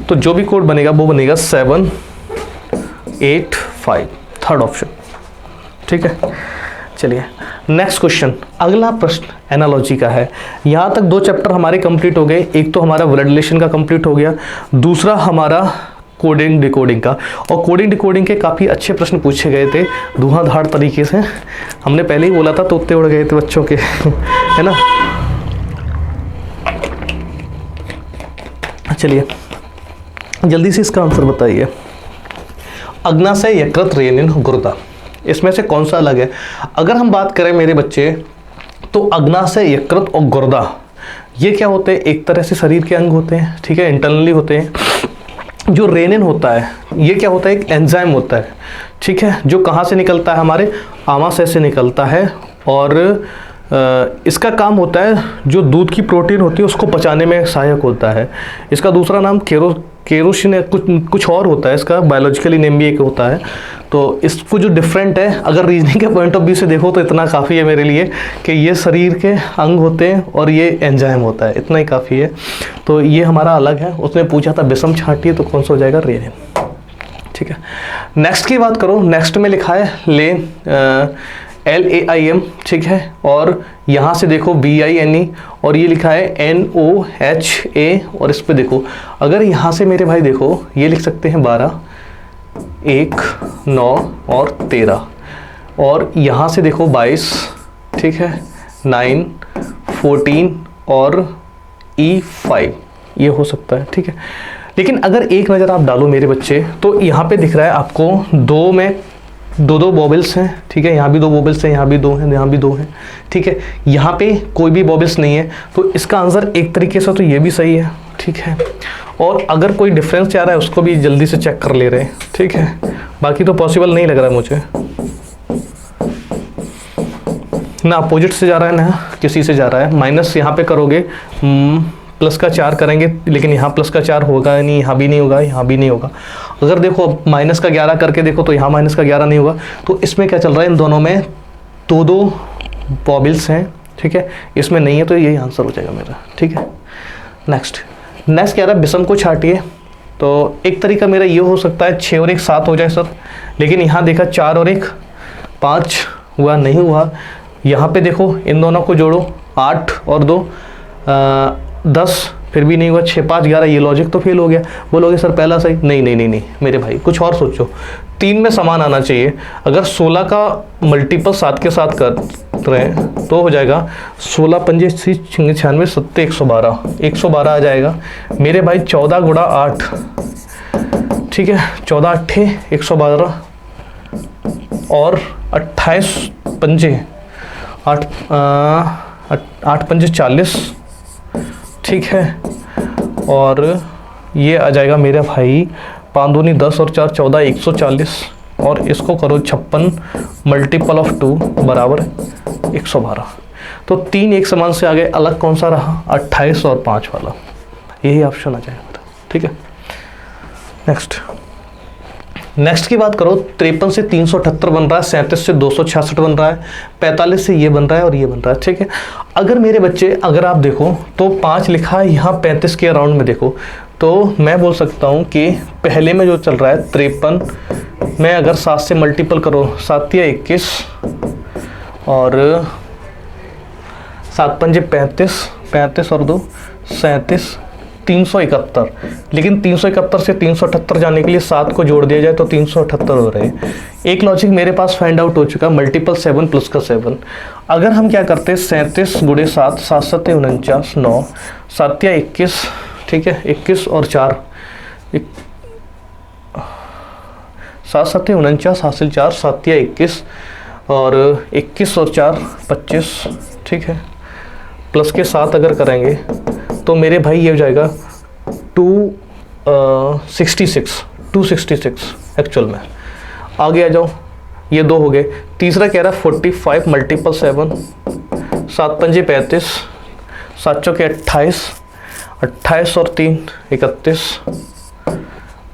तो जो भी कोड बनेगा वो बनेगा 785, थर्ड ऑप्शन। ठीक है, चलिए नेक्स्ट क्वेश्चन, अगला प्रश्न एनालॉजी का है। यहाँ तक 2 चैप्टर हमारे कंप्लीट हो गए, एक तो हमारा ब्लड रिलेशन का कंप्लीट हो गया, दूसरा हमारा कोडिंग डिकोडिंग का। और कोडिंग डिकोडिंग के काफ़ी अच्छे प्रश्न पूछे गए थे धुआंधार तरीके से, हमने पहले ही बोला था तोते उड़ गए थे बच्चों के है ना। चलिए जल्दी से इसका आंसर बताइए। अग्नाशय, यकृत, रेनिन, गुर्दा, इसमें से कौन सा अलग है। अगर हम बात करें मेरे बच्चे तो अग्नाशय, यकृत और गुर्दा ये क्या होते हैं, एक तरह से शरीर के अंग होते हैं, ठीक है, इंटरनली होते हैं। जो रेनिन होता है ये क्या होता है, एक एंजाइम होता है, ठीक है, जो कहाँ से निकलता है, हमारे आमाशय से निकलता है, और इसका काम होता है जो दूध की प्रोटीन होती है उसको पचाने में सहायक होता है। इसका दूसरा नाम केरोसिन है, कुछ और होता है, इसका बायोलॉजिकली नेम भी एक होता है। तो इसको जो डिफरेंट है, अगर रीजनिंग के पॉइंट ऑफ व्यू से देखो तो इतना काफ़ी है मेरे लिए कि ये शरीर के अंग होते हैं और ये एंजाइम होता है, इतना ही काफ़ी है। तो ये हमारा अलग है। उसने पूछा था विषम छांटिए, तो कौन सा हो जाएगा, रेनिन। ठीक है, नेक्स्ट की बात करो, नेक्स्ट में लिखा है LAIM, ठीक है, और यहाँ से देखो BINE, और ये लिखा है NOHA, और इस पे देखो, अगर यहाँ से मेरे भाई देखो ये लिख सकते हैं 12, 1, 9 और 13, और यहाँ से देखो 22, ठीक है, 9, 14 और E5 ये हो सकता है। ठीक है, लेकिन अगर एक नज़र आप डालो मेरे बच्चे तो यहाँ पे दिख रहा है आपको 2 में दो दो बॉबल्स हैं, ठीक है, यहाँ भी दो बॉबल्स हैं, यहाँ भी दो हैं, यहाँ भी दो हैं, ठीक है, यहाँ पे कोई भी बॉबल्स नहीं है, तो इसका आंसर एक तरीके से तो ये भी सही है, ठीक है। और अगर कोई डिफरेंस जा रहा है उसको भी जल्दी से चेक कर ले रहे हैं, ठीक है, बाकी तो पॉसिबल नहीं लग रहा है मुझे, ना अपोजिट से जा रहा है ना किसी से जा रहा है। माइनस यहाँ पे करोगे प्लस का 4 करेंगे, लेकिन यहाँ प्लस का 4 होगा नहीं, यहाँ भी नहीं होगा, यहाँ भी नहीं होगा। अगर देखो माइनस का 11 करके देखो तो यहाँ माइनस का 11 नहीं होगा। तो इसमें क्या चल रहा है, इन दोनों में दो दो बॉबल्स हैं, ठीक है, इसमें नहीं है, तो यही आंसर हो जाएगा मेरा, ठीक है। नेक्स्ट कह रहा है विषम को छाटिए। तो एक तरीका मेरा ये हो सकता है 6 और 1 7 हो जाए सर, लेकिन यहाँ देखा 4 और 1 5 हुआ, नहीं हुआ। यहाँ पे देखो इन दोनों को जोड़ो, 8 और 2 10, फिर भी नहीं हुआ। 6 5 11, ये लॉजिक तो फेल हो गया। बोलोगे सर पहला सही, नहीं नहीं नहीं नहीं मेरे भाई, कुछ और सोचो। 3 में समान आना चाहिए। अगर 16 का मल्टीपल 7 के साथ कर रहे हैं तो हो जाएगा 16 पंजे 96 7 112, 112 आ जाएगा मेरे भाई। 14 गुणा 8, ठीक है, 14 8 112 और 28 पंजे 8 पंजे 40, ठीक है, और ये आ जाएगा मेरा भाई 5 दूनी 10 और 4 14 140, और इसको करो 56 मल्टीपल ऑफ 2 बराबर 112। तो 3 एक समान से आगे, अलग कौन सा रहा, 28 और 5 वाला, यही ऑप्शन आ जाएगा मेरा, ठीक है। नेक्स्ट की बात करो, 53 से 378 बन रहा है, 37 से 266 बन रहा है, 45 से ये बन रहा है और ये बन रहा है, ठीक है। अगर मेरे बच्चे, अगर आप देखो तो 5 लिखा है यहाँ 35 के अराउंड में देखो, तो मैं बोल सकता हूँ कि पहले में जो चल रहा है 53 में अगर 7 से मल्टीपल करो, 7 या 21 और 7 पंजे 35, 35 और 2 37, 371। लेकिन 371 से 378 जाने के लिए 7 को जोड़ दिया जाए तो 378 हो रहे हैं। एक लॉजिक मेरे पास फाइंड आउट हो चुका, मल्टीपल 7 प्लस का 7। अगर हम क्या करते हैं 37 गुणे 7, 7 7 49, 9 7 या 21, ठीक है, 21 और 4 7 7 49 हासिल 4, 7 या 21 और 21 और 4 25, ठीक है, प्लस के 7 अगर करेंगे तो मेरे भाई ये हो जाएगा 266 एक्चुअल में। आगे आ जाओ, ये 2 हो गए। तीसरा कह रहा है 45 मल्टीपल 7, 7 पंजे 35, 7 चौके 28, 28 और 3 31,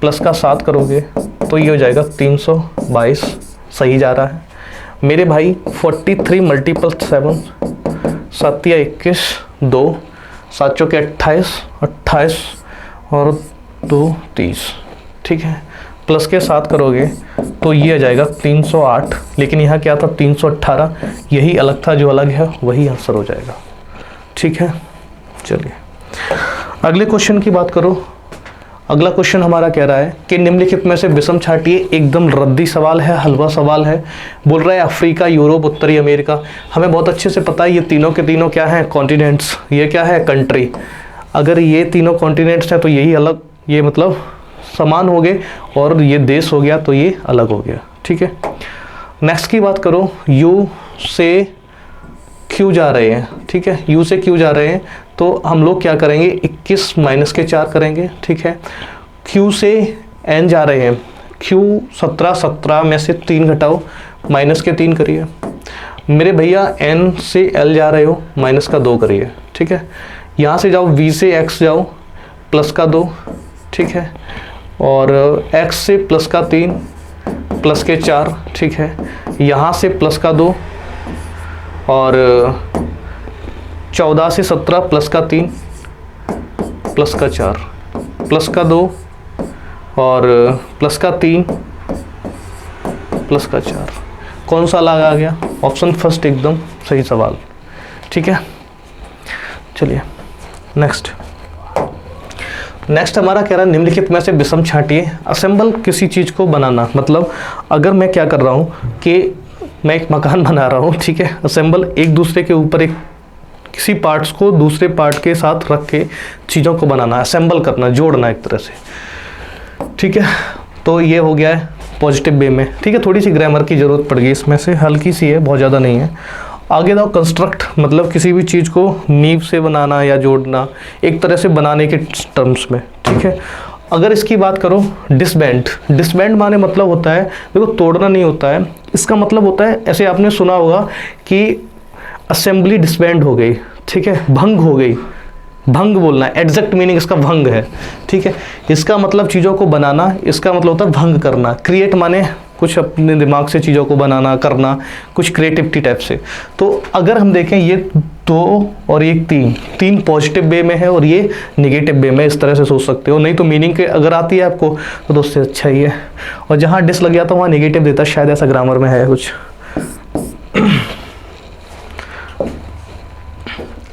प्लस का 7 करोगे तो ये हो जाएगा 322, सही जा रहा है मेरे भाई। 43 मल्टीपल 7, 7 या 21 2, 7 चौके 28, 28 और 2 30, ठीक है, प्लस के 7 करोगे तो ये आ जाएगा 308, लेकिन यहाँ क्या था 318, यही अलग था, जो अलग है वही आंसर हो जाएगा, ठीक है। चलिए अगले क्वेश्चन की बात करो। अगला क्वेश्चन हमारा कह रहा है कि निम्नलिखित में से विषम छाटिए। एकदम रद्दी सवाल है, हलवा सवाल है। बोल रहा है अफ्रीका, यूरोप, उत्तरी अमेरिका। हमें बहुत अच्छे से पता है ये तीनों के तीनों क्या हैं, कॉन्टिनेंट्स। ये क्या है, कंट्री। अगर ये तीनों कॉन्टिनेंट्स हैं तो यही अलग, ये मतलब समान हो गए, और ये देश हो गया तो ये अलग हो गया, ठीक है। नेक्स्ट की बात करो, यू से क्यू जा रहे हैं, ठीक है, यू से क्यू जा रहे हैं तो हम लोग क्या करेंगे, 21 माइनस के 4 करेंगे, ठीक है। क्यू से एन जा रहे हैं, क्यू 17 में से 3 घटाओ, माइनस के 3 करिए। मेरे भैया एन से एल जा रहे हो, माइनस का 2 करिए, ठीक है। यहाँ से जाओ, वी से एक्स जाओ, प्लस का 2, ठीक है, और एक्स से प्लस का 3, प्लस के 4, ठीक है। यहाँ से प्लस का 2 और 14 से 17 प्लस का 3, प्लस का 4, प्लस का 2 और प्लस का 3, प्लस का 4। कौन सा अलग आ गया, ऑप्शन फर्स्ट एकदम सही सवाल, ठीक है। चलिए नेक्स्ट हमारा कह रहा है निम्नलिखित में से विषम छाटिए। असेंबल किसी चीज़ को बनाना, मतलब अगर मैं क्या कर रहा हूँ कि मैं एक मकान बना रहा हूँ, ठीक है। असेंबल एक दूसरे के ऊपर एक किसी पार्ट्स को दूसरे पार्ट के साथ रख के चीज़ों को बनाना, असेंबल करना, जोड़ना एक तरह से, ठीक है। तो ये हो गया है पॉजिटिव वे में, ठीक है। थोड़ी सी ग्रामर की ज़रूरत पड़ गई इसमें से, हल्की सी है, बहुत ज़्यादा नहीं है। आगे दाओ कंस्ट्रक्ट, मतलब किसी भी चीज़ को नींव से बनाना या जोड़ना, एक तरह से बनाने के टर्म्स में, ठीक है। अगर इसकी बात करो डिसबैंड, डिसबैंड माने मतलब होता है, देखो तोड़ना नहीं होता है, इसका मतलब होता है, ऐसे आपने सुना होगा कि असेंबली डिसबैंड हो गई, ठीक है, भंग हो गई, भंग बोलना है, एग्जैक्ट मीनिंग इसका भंग है, ठीक है। इसका मतलब चीज़ों को बनाना, इसका मतलब होता है भंग करना। क्रिएट माने कुछ अपने दिमाग से चीज़ों को बनाना, करना, कुछ क्रिएटिविटी टाइप से। तो अगर हम देखें ये 2 और ये 3 पॉजिटिव वे में है और ये निगेटिव वे में, इस तरह से सोच सकते हो। नहीं तो मीनिंग के अगर आती है आपको तो उससे अच्छा ही है, और जहाँ डिस लग गया था वहाँ निगेटिव देता, शायद ऐसा ग्रामर में है कुछ।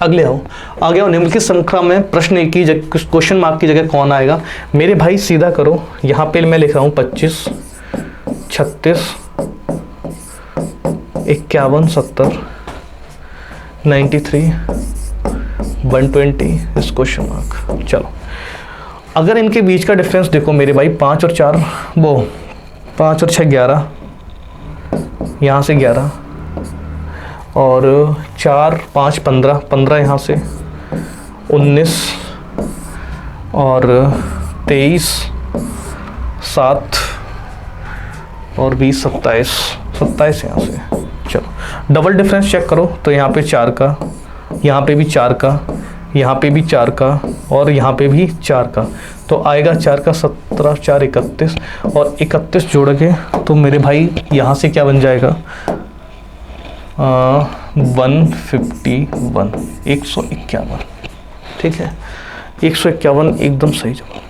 अगले आओ, आगे आओ। निम्नलिखित श्रृंखला में प्रश्न की जगह, क्वेश्चन मार्क की जगह कौन आएगा? मेरे भाई सीधा करो, यहाँ पे मैं लिख रहा हूँ 25, 36, 51, 70, 93, 120 इस क्वेश्चन मार्क। चलो, अगर इनके बीच का डिफरेंस देखो मेरे भाई, 5 और 4 वो 5 और 6 11, यहाँ से 11, और 4 5 15, 15 यहाँ से 19, और 23, 7 और 20, 27, 27 यहाँ से। चलो डबल डिफरेंस चेक करो, तो यहाँ पे 4 का, यहाँ पे भी 4 का, यहाँ पे भी 4 का, और यहाँ पे भी 4 का, तो आएगा 4 का 17, 4 31, और 31 जोड़ के तो मेरे भाई यहाँ से क्या बन जाएगा, 151, 151, ठीक है, 151 एकदम सही जवाब।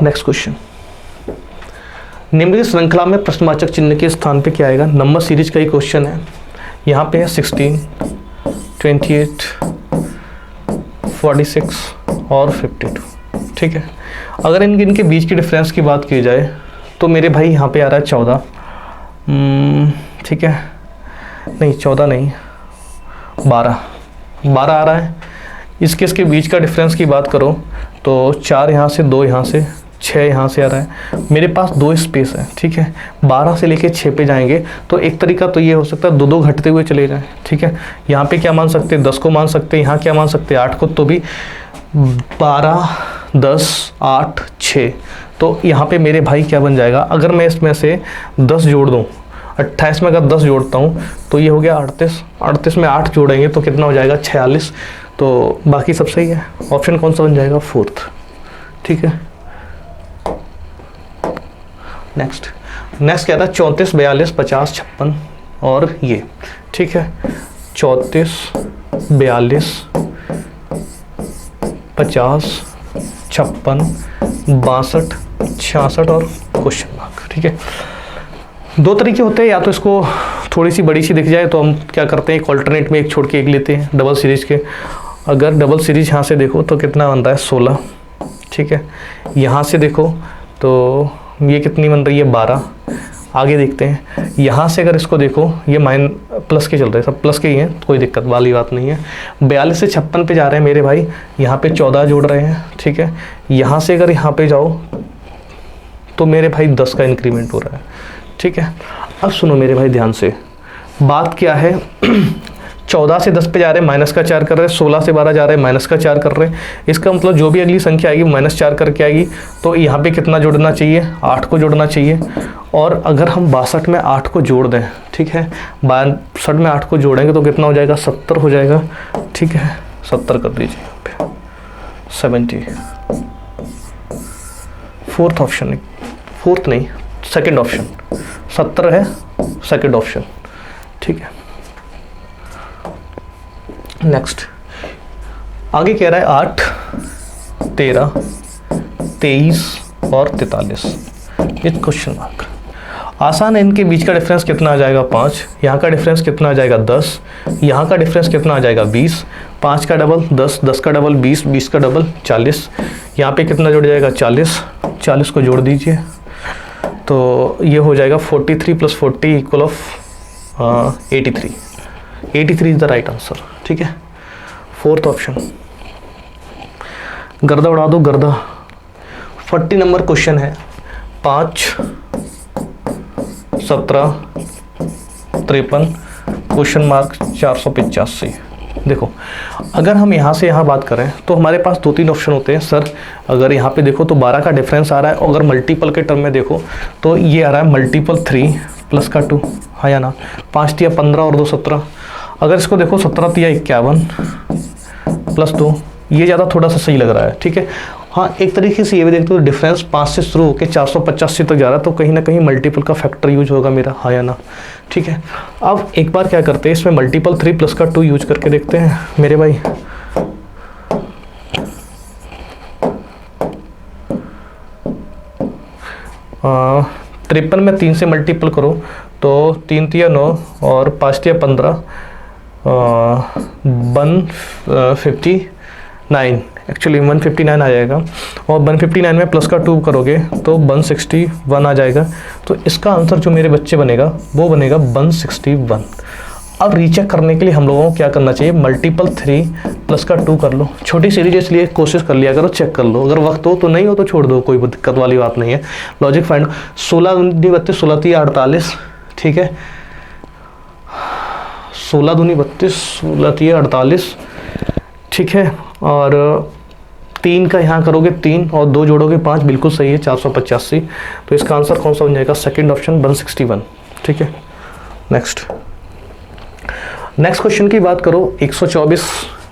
नेक्स्ट क्वेश्चन, निम्नलिखित श्रृंखला में प्रश्नवाचक चिन्ह के स्थान पे क्या आएगा? नंबर सीरीज का ही क्वेश्चन है, यहाँ पे है 16, 28, 46 और 52, ठीक है। अगर इनके बीच की डिफरेंस की बात की जाए तो मेरे भाई यहाँ पे आ रहा है 14, ठीक है, नहीं 14 नहीं, 12 आ रहा है। इसके बीच का डिफरेंस की बात करो तो 4 यहाँ से, 2 यहाँ से, 6 यहाँ से आ रहा है। मेरे पास 2 स्पेस है, ठीक है, 12 से लेके 6 पे जाएंगे तो एक तरीका तो ये हो सकता है 2 घटते हुए चले जाएं, ठीक है। यहाँ पे क्या मान सकते हैं, 10 को मान सकते हैं, यहाँ क्या मान सकते हैं, 8 को, तो भी 12, 10, 8, 6, तो यहाँ पे मेरे भाई क्या बन जाएगा? अगर मैं इसमें से 10 जोड़ दूँ, 28 में अगर 10 जोड़ता हूँ तो ये हो गया 38, 38 में 8 जोड़ेंगे तो कितना हो जाएगा, 46, तो बाकी सब सही है। ऑप्शन कौन सा बन जाएगा? 4th, ठीक है। नेक्स्ट क्या था? 34, 42, 50, 56 और ये, ठीक है, 34, 42, 50, 56, 62, 66 और क्वेश्चन मार्क, ठीक है। 2 तरीके होते हैं, या तो इसको थोड़ी सी बड़ी सी दिख जाए तो हम क्या करते हैं, एक ऑल्टरनेट में एक छोड़ के एक लेते हैं डबल सीरीज के। अगर डबल सीरीज यहाँ से देखो तो कितना बन रहा है, 16, ठीक है। यहाँ से देखो तो ये कितनी बन रही है, 12। आगे देखते हैं, यहाँ से अगर इसको देखो, ये प्लस के चल रहे हैं, सब प्लस के ही हैं, कोई दिक्कत वाली बात नहीं है। 42 से 56 पे जा रहे हैं मेरे भाई, यहाँ पे 14 जोड़ रहे हैं, ठीक है। यहाँ से अगर यहाँ पे जाओ तो मेरे भाई 10 का इंक्रीमेंट हो रहा है, ठीक है। अब सुनो मेरे भाई ध्यान से, बात क्या है 14 से 10 पे जा रहे हैं, माइनस का 4 कर रहे हैं, 16 से 12 जा रहे हैं, माइनस का 4 कर रहे हैं। इसका मतलब जो भी अगली संख्या आएगी -4 करके आएगी, तो यहाँ पे कितना जोड़ना चाहिए, 8 को जोड़ना चाहिए। और अगर हम 62 में 8 को जोड़ दें, ठीक है, 62 में 8 को जोड़ेंगे तो कितना हो जाएगा, 70 हो जाएगा, ठीक है। 70 कर दीजिए यहाँ पे, 70। 4th ऑप्शन, 4th नहीं, 2nd ऑप्शन, 70 है 2nd ऑप्शन, ठीक है। नेक्स्ट आगे कह रहा है 8, 13, 23 और 43 विथ क्वेश्चन मार्क। आसान है, इनके बीच का डिफरेंस कितना आ जाएगा, 5। यहाँ का डिफरेंस कितना आ जाएगा, 10। यहाँ का डिफरेंस कितना आ जाएगा, 20। 5 का डबल 10, 10 का डबल 20, 20 का डबल 40। यहाँ पे कितना जुड़ जाएगा, 40। 40 को जोड़ दीजिए तो ये हो जाएगा 43 + 40 = 83। 83 इज द राइट आंसर, ठीक है। 4th ऑप्शन, गर्दा उड़ा दो गर्दा। 40 नंबर क्वेश्चन है 5, 17, 53, क्वेश्चन मार्क 485। देखो अगर हम यहाँ से यहाँ बात करें तो हमारे पास 2-3 ऑप्शन होते हैं सर। अगर यहाँ पे देखो तो 12 का डिफरेंस आ रहा है, अगर मल्टीपल के टर्म में देखो तो ये आ रहा है मल्टीपल 3 प्लस का 2, हाँ या ना। 5 तिया 15 और 2 17। अगर इसको देखो 17 तिया 51 प्लस 2, ये ज़्यादा थोड़ा सा सही लग रहा है, ठीक है। हाँ एक तरीके से ये भी देखते हो डिफरेंस 5 से शुरू होकर 485 तक जा रहा है, तो कहीं ना कहीं मल्टीपल का फैक्टर यूज होगा मेरा, हाँ या ना, ठीक है। अब एक बार क्या करते हैं, इसमें मल्टीपल 3 प्लस का 2 यूज करके देखते हैं मेरे भाई। आ, 53 में 3 से मल्टीपल करो तो 3 तिया 9 और 5 तिया 15, 159, एक्चुअली 159 आ जाएगा। और 159 में प्लस का 2 करोगे तो 161 आ जाएगा। तो इसका आंसर जो मेरे बच्चे बनेगा वो बनेगा 161। अब रीचेक करने के लिए हम लोगों को क्या करना चाहिए, मल्टीपल 3 प्लस का 2 कर लो। छोटी सीरीज इसलिए कोशिश कर लिया करो, चेक कर लो, अगर वक्त हो तो, नहीं हो तो छोड़ दो, कोई दिक्कत वाली बात नहीं है। लॉजिक फाइंड 16 दूनी 32, 16 तिया 48, ठीक है। 16 दूनी 32, 16 तिया 48, ठीक है। और 3 का यहाँ करोगे 3 और 2 जोड़ोगे 5, बिल्कुल सही है 485। तो इसका आंसर कौन सा बन जाएगा, सेकंड ऑप्शन 161, ठीक है। नेक्स्ट क्वेश्चन की बात करो 124,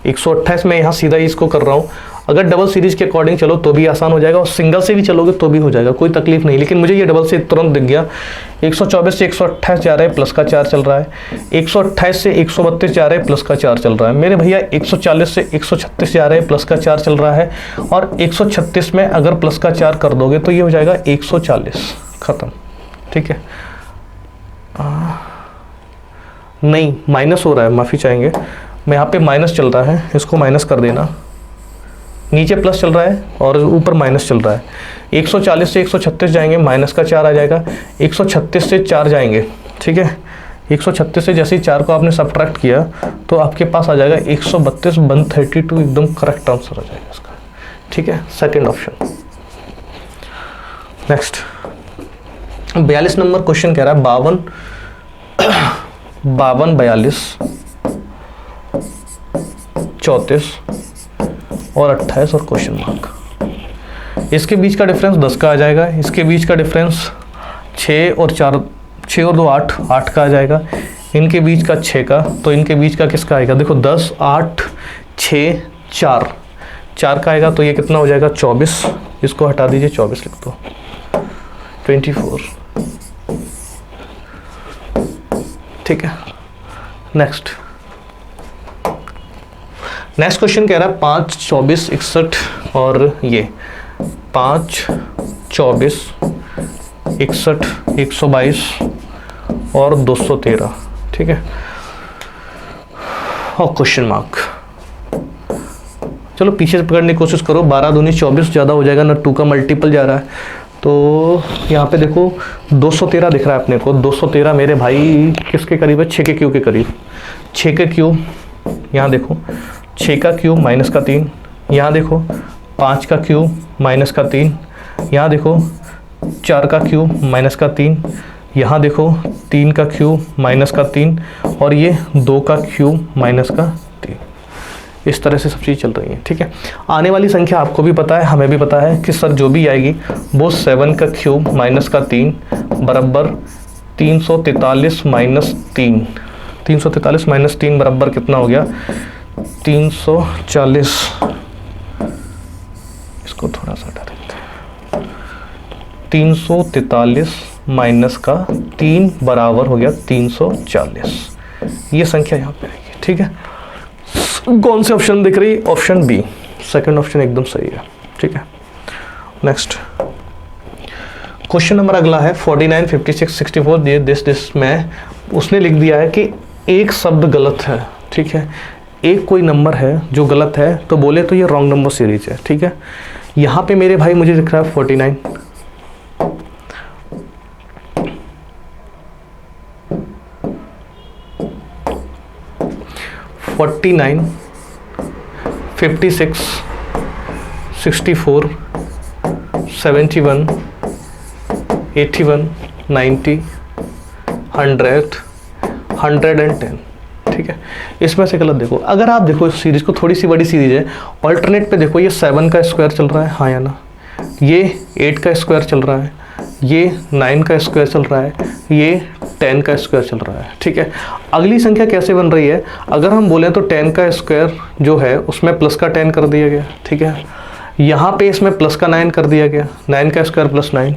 128 में यहाँ सीधा ही इसको कर रहा हूँ। अगर डबल सीरीज के अकॉर्डिंग चलो तो भी आसान हो जाएगा, और सिंगल से भी चलोगे तो भी हो जाएगा, कोई तकलीफ नहीं। लेकिन मुझे ये डबल से तुरंत दिख गया। 124 से 128 जा रहा है, प्लस का 4 चल रहा है। 128 से 132 जा रहा है, प्लस का 4 चल रहा है। मेरे भैया 140 से 136 जा रहे हैं, प्लस का 4 चल रहा है। और 136 में अगर प्लस का 4 कर दोगे तो ये हो जाएगा 140, खत्म, ठीक है। नहीं माइनस हो रहा है, माफ़ी चाहेंगे, मैं यहाँ पे माइनस चल रहा है, इसको माइनस कर देना। नीचे प्लस चल रहा है और ऊपर माइनस चल रहा है। 140 से 136 जाएंगे, माइनस का 4 आ जाएगा। 136 से 4 जाएंगे, ठीक है। 136 से जैसे ही 4 को आपने सब्ट्रैक्ट किया तो आपके पास आ जाएगा 132, 132 एकदम करेक्ट आंसर आ जाएगा इसका, ठीक है, second option. Next 42 number question कह रहा है 52, 42, 34 और 28 और क्वेश्चन मार्क। इसके बीच का डिफरेंस 10 का आ जाएगा। इसके बीच का डिफरेंस 6 और 2 8, 8 का आ जाएगा। इनके बीच का 6 का, तो इनके बीच का किसका आएगा, देखो 10, 8, 6, 4 का आएगा। तो ये कितना हो जाएगा 24, इसको हटा दीजिए, 24 लिख दो, 24, ठीक है। नेक्स्ट क्वेश्चन कह रहा है 5, 24, 61 और ये 5, 24, 61, 122 और 213, ठीक है, और क्वेश्चन मार्क। चलो पीछे से पकड़ने की कोशिश करो। 12 दूनी 24 ज़्यादा हो जाएगा ना, 2 का मल्टीपल जा रहा है। तो यहाँ पे देखो 213 दिख रहा है अपने को। 213 मेरे भाई किसके करीब है, 6 के क्यूब के करीब। 6 के क्यूब, यहाँ देखो 6 का क्यूब माइनस का 3, यहाँ देखो 5 का क्यूब माइनस का 3, यहाँ देखो 4 का क्यूब माइनस का 3, यहाँ देखो 3 का क्यूब माइनस का 3 और ये 2 का क्यूब माइनस का 3। इस तरह से सब चीज़ चल रही है, ठीक है। आने वाली संख्या आपको भी पता है, हमें भी पता है कि सर जो भी आएगी वो 7 का क्यूब माइनस का 3 बराबर 343 माइनस 3। 343 माइनस 3 बराबर कितना हो गया, 340। इसको थोड़ा सा हटा देते हैं। 343 माइनस का 3 बराबर हो गया 340। ये संख्या यहाँ पे आएगी, ठीक है। कौन सी ऑप्शन दिख रही, ऑप्शन बी, सेकंड ऑप्शन एकदम सही है, ठीक है। नेक्स्ट क्वेश्चन नंबर अगला है 49, 56, 64 दिस में उसने लिख दिया है कि एक शब्द गलत है, ठीक है। एक कोई नंबर है जो गलत है, तो बोले तो ये रॉन्ग नंबर सीरीज है, ठीक है। यहाँ पे मेरे भाई मुझे दिख रहा है 49, 49, 56, 64, 71, 81, 90, 100, 110। ठीक है, इसमें से गलत देखो। अगर आप देखो इस सीरीज को, थोड़ी सी बड़ी सीरीज है, ऑल्टरनेट पे देखो, ये 7 का स्क्वायर चल रहा है, हाँ या ना, ये 8 का स्क्वायर चल रहा है, ये 9 का स्क्वायर चल रहा है, ये 10 का स्क्वायर चल रहा है। ठीक है, अगली संख्या कैसे बन रही है, अगर हम बोलें तो 10 का स्क्वायर जो है उसमें प्लस का 10 कर दिया गया। ठीक है, यहाँ पे इसमें प्लस का 9 कर दिया गया, 9 का स्क्वायर प्लस 9।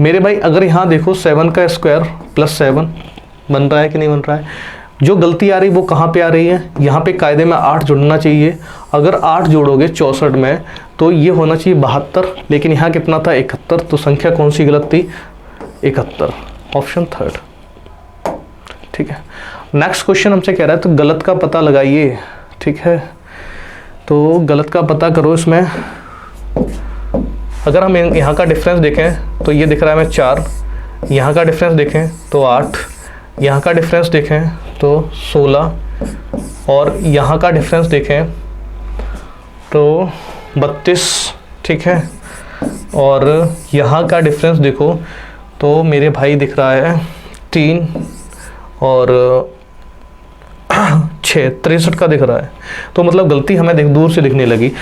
मेरे भाई अगर यहाँ देखो 7 का स्क्वायर प्लस 7 बन रहा है कि नहीं बन रहा है। जो गलती आ रही वो कहाँ पे आ रही है, यहाँ पे कायदे में 8 जुड़ना चाहिए। अगर 8 जोड़ोगे 64 में तो ये होना चाहिए 72, लेकिन यहाँ कितना था 71, तो संख्या कौन सी गलत थी, 71, ऑप्शन थर्ड। ठीक है, नेक्स्ट क्वेश्चन हमसे कह रहा है तो गलत का पता लगाइए। ठीक है, तो गलत का पता करो। इसमें अगर हम यहाँ का डिफरेंस देखें तो ये दिख रहा है हमें 4, यहाँ का डिफरेंस देखें तो 8, यहाँ का डिफरेंस देखें तो 16, और यहाँ का डिफरेंस देखें तो 32। ठीक है, और यहाँ का डिफरेंस देखो तो मेरे भाई दिख रहा है 3 और 6, 63 का दिख रहा है। तो मतलब गलती हमें दूर से दिखने लगी।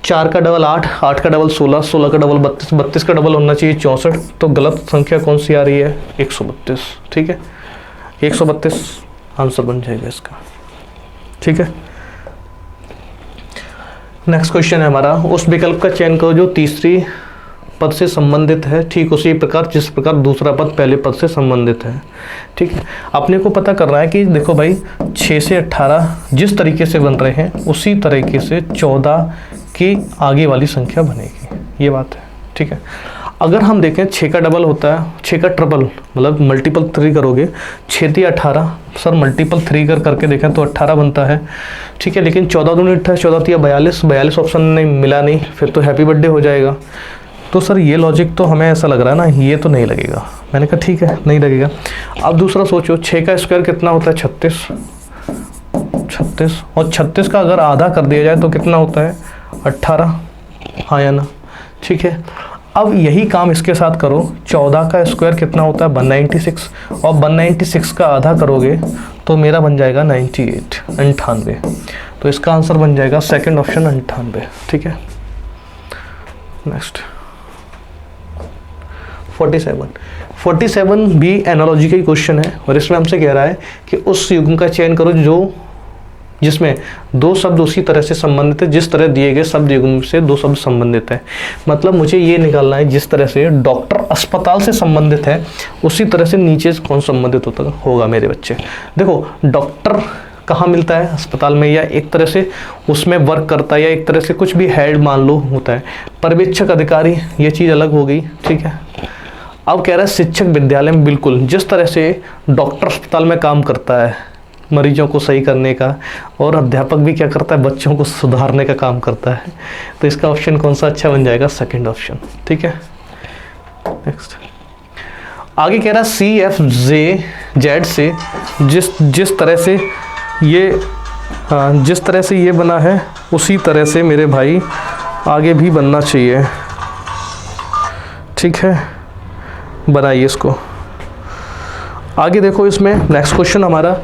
4 का डबल 8, 8 का डबल 16, 16 का डबल 32, 32 का डबल होना चाहिए 64। तो गलत संख्या कौन सी आ रही है, 132। ठीक है, 132 आंसर बन जाएगा इसका। ठीक है, नेक्स्ट क्वेश्चन है हमारा, उस विकल्प का चयन करो जो तीसरी पद से संबंधित है, ठीक उसी प्रकार जिस प्रकार दूसरा पद पहले पद से संबंधित है। ठीक है, अपने को पता करना है कि देखो भाई 6 से 18 जिस तरीके से बन रहे हैं उसी तरीके से 14 की आगे वाली संख्या बनेगी, ये बात है। ठीक है, अगर हम देखें 6 का डबल होता है, 6 का ट्रिपल मतलब मल्टीपल 3 करोगे, 6 3 18, सर मल्टीपल 3 करके देखें तो 18 बनता है। ठीक है, लेकिन 14 दूनी 18, 14 3 42, 42 ऑप्शन नहीं मिला, नहीं, फिर तो हैप्पी बर्थडे हो जाएगा। तो सर ये लॉजिक तो हमें ऐसा लग रहा है ना, ये तो नहीं लगेगा। मैंने कहा ठीक है नहीं लगेगा। अब दूसरा सोचो, 6 का स्क्वायर कितना होता है, 36, 36, और 36 का अगर आधा कर दिया जाए तो कितना होता है, 18, हाँ या ना। ठीक है, अब यही काम इसके साथ करो, 14 का स्क्वायर कितना होता है, 196, और 196 का आधा करोगे तो मेरा बन जाएगा 98, 98। तो इसका आंसर बन जाएगा सेकंड ऑप्शन 98। ठीक है, नेक्स्ट 47 भी एनालॉजी का ही क्वेश्चन है, और इसमें हमसे कह रहा है कि उस युग्म का चयन करो जो जिसमें 2 शब्द उसी तरह से संबंधित है जिस तरह दिए गए शब्द युग्म से 2 शब्द संबंधित है। मतलब मुझे ये निकालना है जिस तरह से डॉक्टर अस्पताल से संबंधित है उसी तरह से नीचे कौन संबंधित होगा मेरे बच्चे। देखो डॉक्टर कहाँ मिलता है, अस्पताल में, या एक तरह से उसमें वर्क करता है, या एक तरह से कुछ भी हेड मान लो होता है। पर्यवेक्षक अधिकारी, ये चीज़ अलग हो गई। ठीक है, अब कह रहा है शिक्षक विद्यालय में, बिल्कुल जिस तरह से डॉक्टर अस्पताल में काम करता है मरीजों को सही करने का, और अध्यापक भी क्या करता है, बच्चों को सुधारने का काम करता है। तो इसका ऑप्शन कौन सा अच्छा बन जाएगा, सेकंड ऑप्शन। ठीक है, नेक्स्ट आगे कह रहा है CFZ से जिस तरह से ये बना है उसी तरह से मेरे भाई आगे भी बनना चाहिए। ठीक है, बनाइए इसको। आगे देखो, इसमें नेक्स्ट क्वेश्चन हमारा,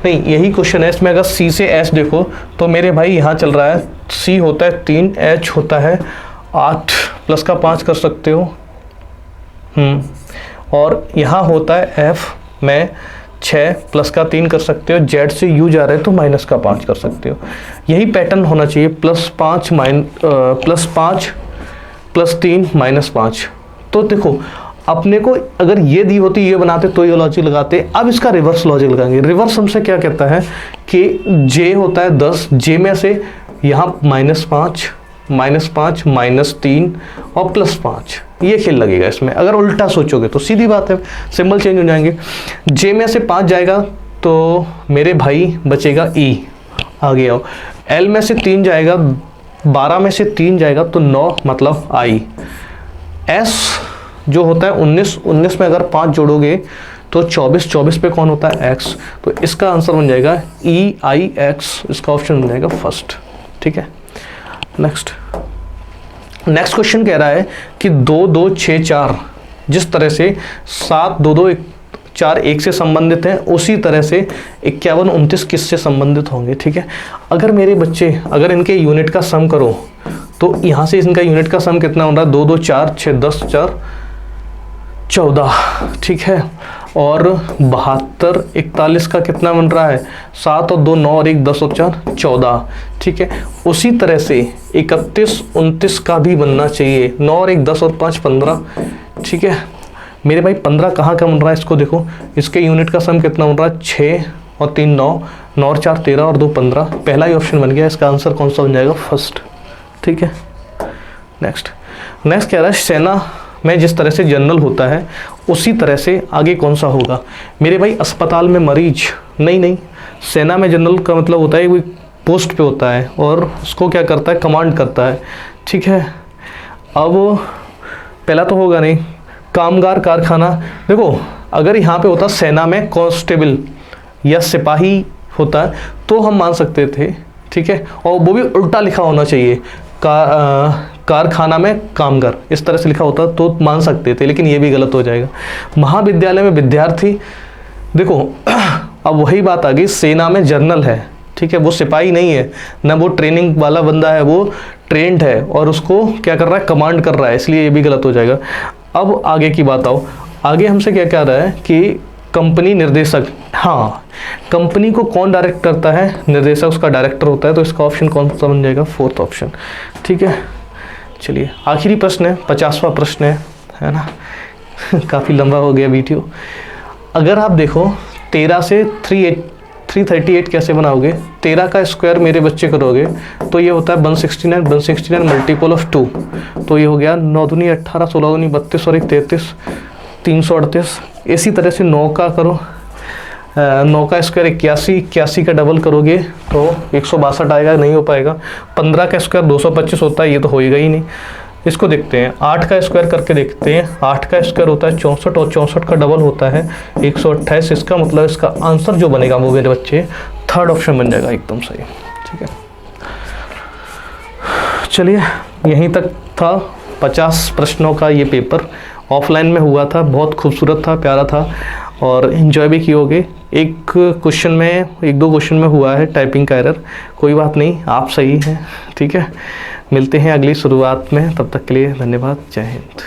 नहीं यही क्वेश्चन है, इसमें अगर C से H देखो तो मेरे भाई यहाँ चल रहा है, C होता है 3, H होता है 8, प्लस का 5 कर सकते हो, और यहाँ होता है F में 6, प्लस का 3 कर सकते हो, Z से U जा रहे हैं तो माइनस का 5 कर सकते हो। यही पैटर्न होना चाहिए, +5 +3 -5। तो देखो अपने को अगर ये दी होती ये बनाते तो ये लॉजिक लगाते। अब इसका रिवर्स लॉजिक लगाएंगे। रिवर्स हमसे क्या कहता है कि J होता है 10, J में से यहाँ -5 -3 और +5, ये खेल लगेगा इसमें। अगर उल्टा सोचोगे तो सीधी बात है, सिंबल चेंज हो जाएंगे। J में से 5 जाएगा तो मेरे भाई बचेगा E, आगे आओ। L में से 3 जाएगा, 12 में से 3 जाएगा तो 9 मतलब I। S जो होता है 19 में अगर 5 जोड़ोगे तो 24 पे कौन होता है, X। तो इसका आंसर बन जाएगा EIX, इसका ऑप्शन बन जाएगा फर्स्ट। ठीक है, नेक्स्ट नेक्स्ट क्वेश्चन कह रहा है कि 2 2 6 4 जिस तरह से 7 2 2 4 1 से संबंधित हैं, उसी तरह से 51 29 किस से संबंधित होंगे। ठीक है, अगर मेरे बच्चे अगर इनके यूनिट का सम करो तो यहाँ से इनका यूनिट का सम कितना हो रहा है, 2 2 4 6 10 4 14। ठीक है, और 72 41 का कितना बन रहा है, 7 और 2 9 और 1 10 और 4 14। ठीक है, उसी तरह से 31 29 का भी बनना चाहिए, 9 और 1 10 और 5 15। ठीक है मेरे भाई 15 कहाँ का बन रहा है, इसको देखो, इसके यूनिट का सम कितना बन रहा है, 6 और 3 9, 9 और 4 13 और 2 15। पहला ही ऑप्शन बन गया, इसका आंसर कौन सा बन जाएगा, फर्स्ट। ठीक है, नेक्स्ट कह रहा है सेना में जिस तरह से जनरल होता है उसी तरह से आगे कौन सा होगा। मेरे भाई अस्पताल में मरीज नहीं, सेना में जनरल का मतलब होता है कोई पोस्ट पे होता है और उसको क्या करता है, कमांड करता है। ठीक है, अब पहला तो होगा नहीं, कामगार कारखाना। देखो अगर यहाँ पे होता सेना में कांस्टेबल या सिपाही होता तो हम मान सकते थे। ठीक है, और वो भी उल्टा लिखा होना चाहिए, कारखाना में कामगार, इस तरह से लिखा होता तो मान सकते थे, लेकिन ये भी गलत हो जाएगा। महाविद्यालय में विद्यार्थी, देखो अब वही बात आ गई, सेना में जर्नल है। ठीक है, वो सिपाही नहीं है ना, वो ट्रेनिंग वाला बंदा है, वो ट्रेंड है और उसको क्या कर रहा है, कमांड कर रहा है, इसलिए ये भी गलत हो जाएगा। अब आगे की बात आओ, आगे हमसे क्या कह रहा है कि कंपनी निर्देशक, हाँ कंपनी को कौन डायरेक्ट करता है, निर्देशक उसका डायरेक्टर होता है, तो इसका ऑप्शन कौन सा बन जाएगा, फोर्थ ऑप्शन। ठीक है, चलिए आखिरी प्रश्न है, 50वां प्रश्न है ना काफ़ी लंबा हो गया वीडियो। अगर आप देखो 13 से 338 कैसे बनाओगे, 13 का स्क्वायर मेरे बच्चे करोगे तो ये होता है 169 मल्टीपल ऑफ 2, तो ये हो गया 9 दूनी 18 16 दूनी 32 और 1 33 338। इसी तरह से 9 का करो, 9 का स्क्वायर 81 का डबल करोगे तो 162 आएगा, नहीं हो पाएगा। 15 का स्क्वायर 225 होता है, ये तो होएगा ही नहीं। इसको देखते हैं, 8 का स्क्वायर करके देखते हैं, 8 का स्क्वायर होता है 64 और 64 का डबल होता है 128। इसका मतलब इसका आंसर जो बनेगा वो मेरे बच्चे थर्ड ऑप्शन बन जाएगा, एकदम सही। ठीक है, चलिए यहीं तक था 50 प्रश्नों का ये पेपर, ऑफलाइन में हुआ था, बहुत खूबसूरत था, प्यारा था और इन्जॉय भी किए होगे। एक दो क्वेश्चन में हुआ है टाइपिंग का एरर, कोई बात नहीं, आप सही हैं। ठीक है, मिलते हैं अगली शुरुआत में, तब तक के लिए धन्यवाद, जय हिंद।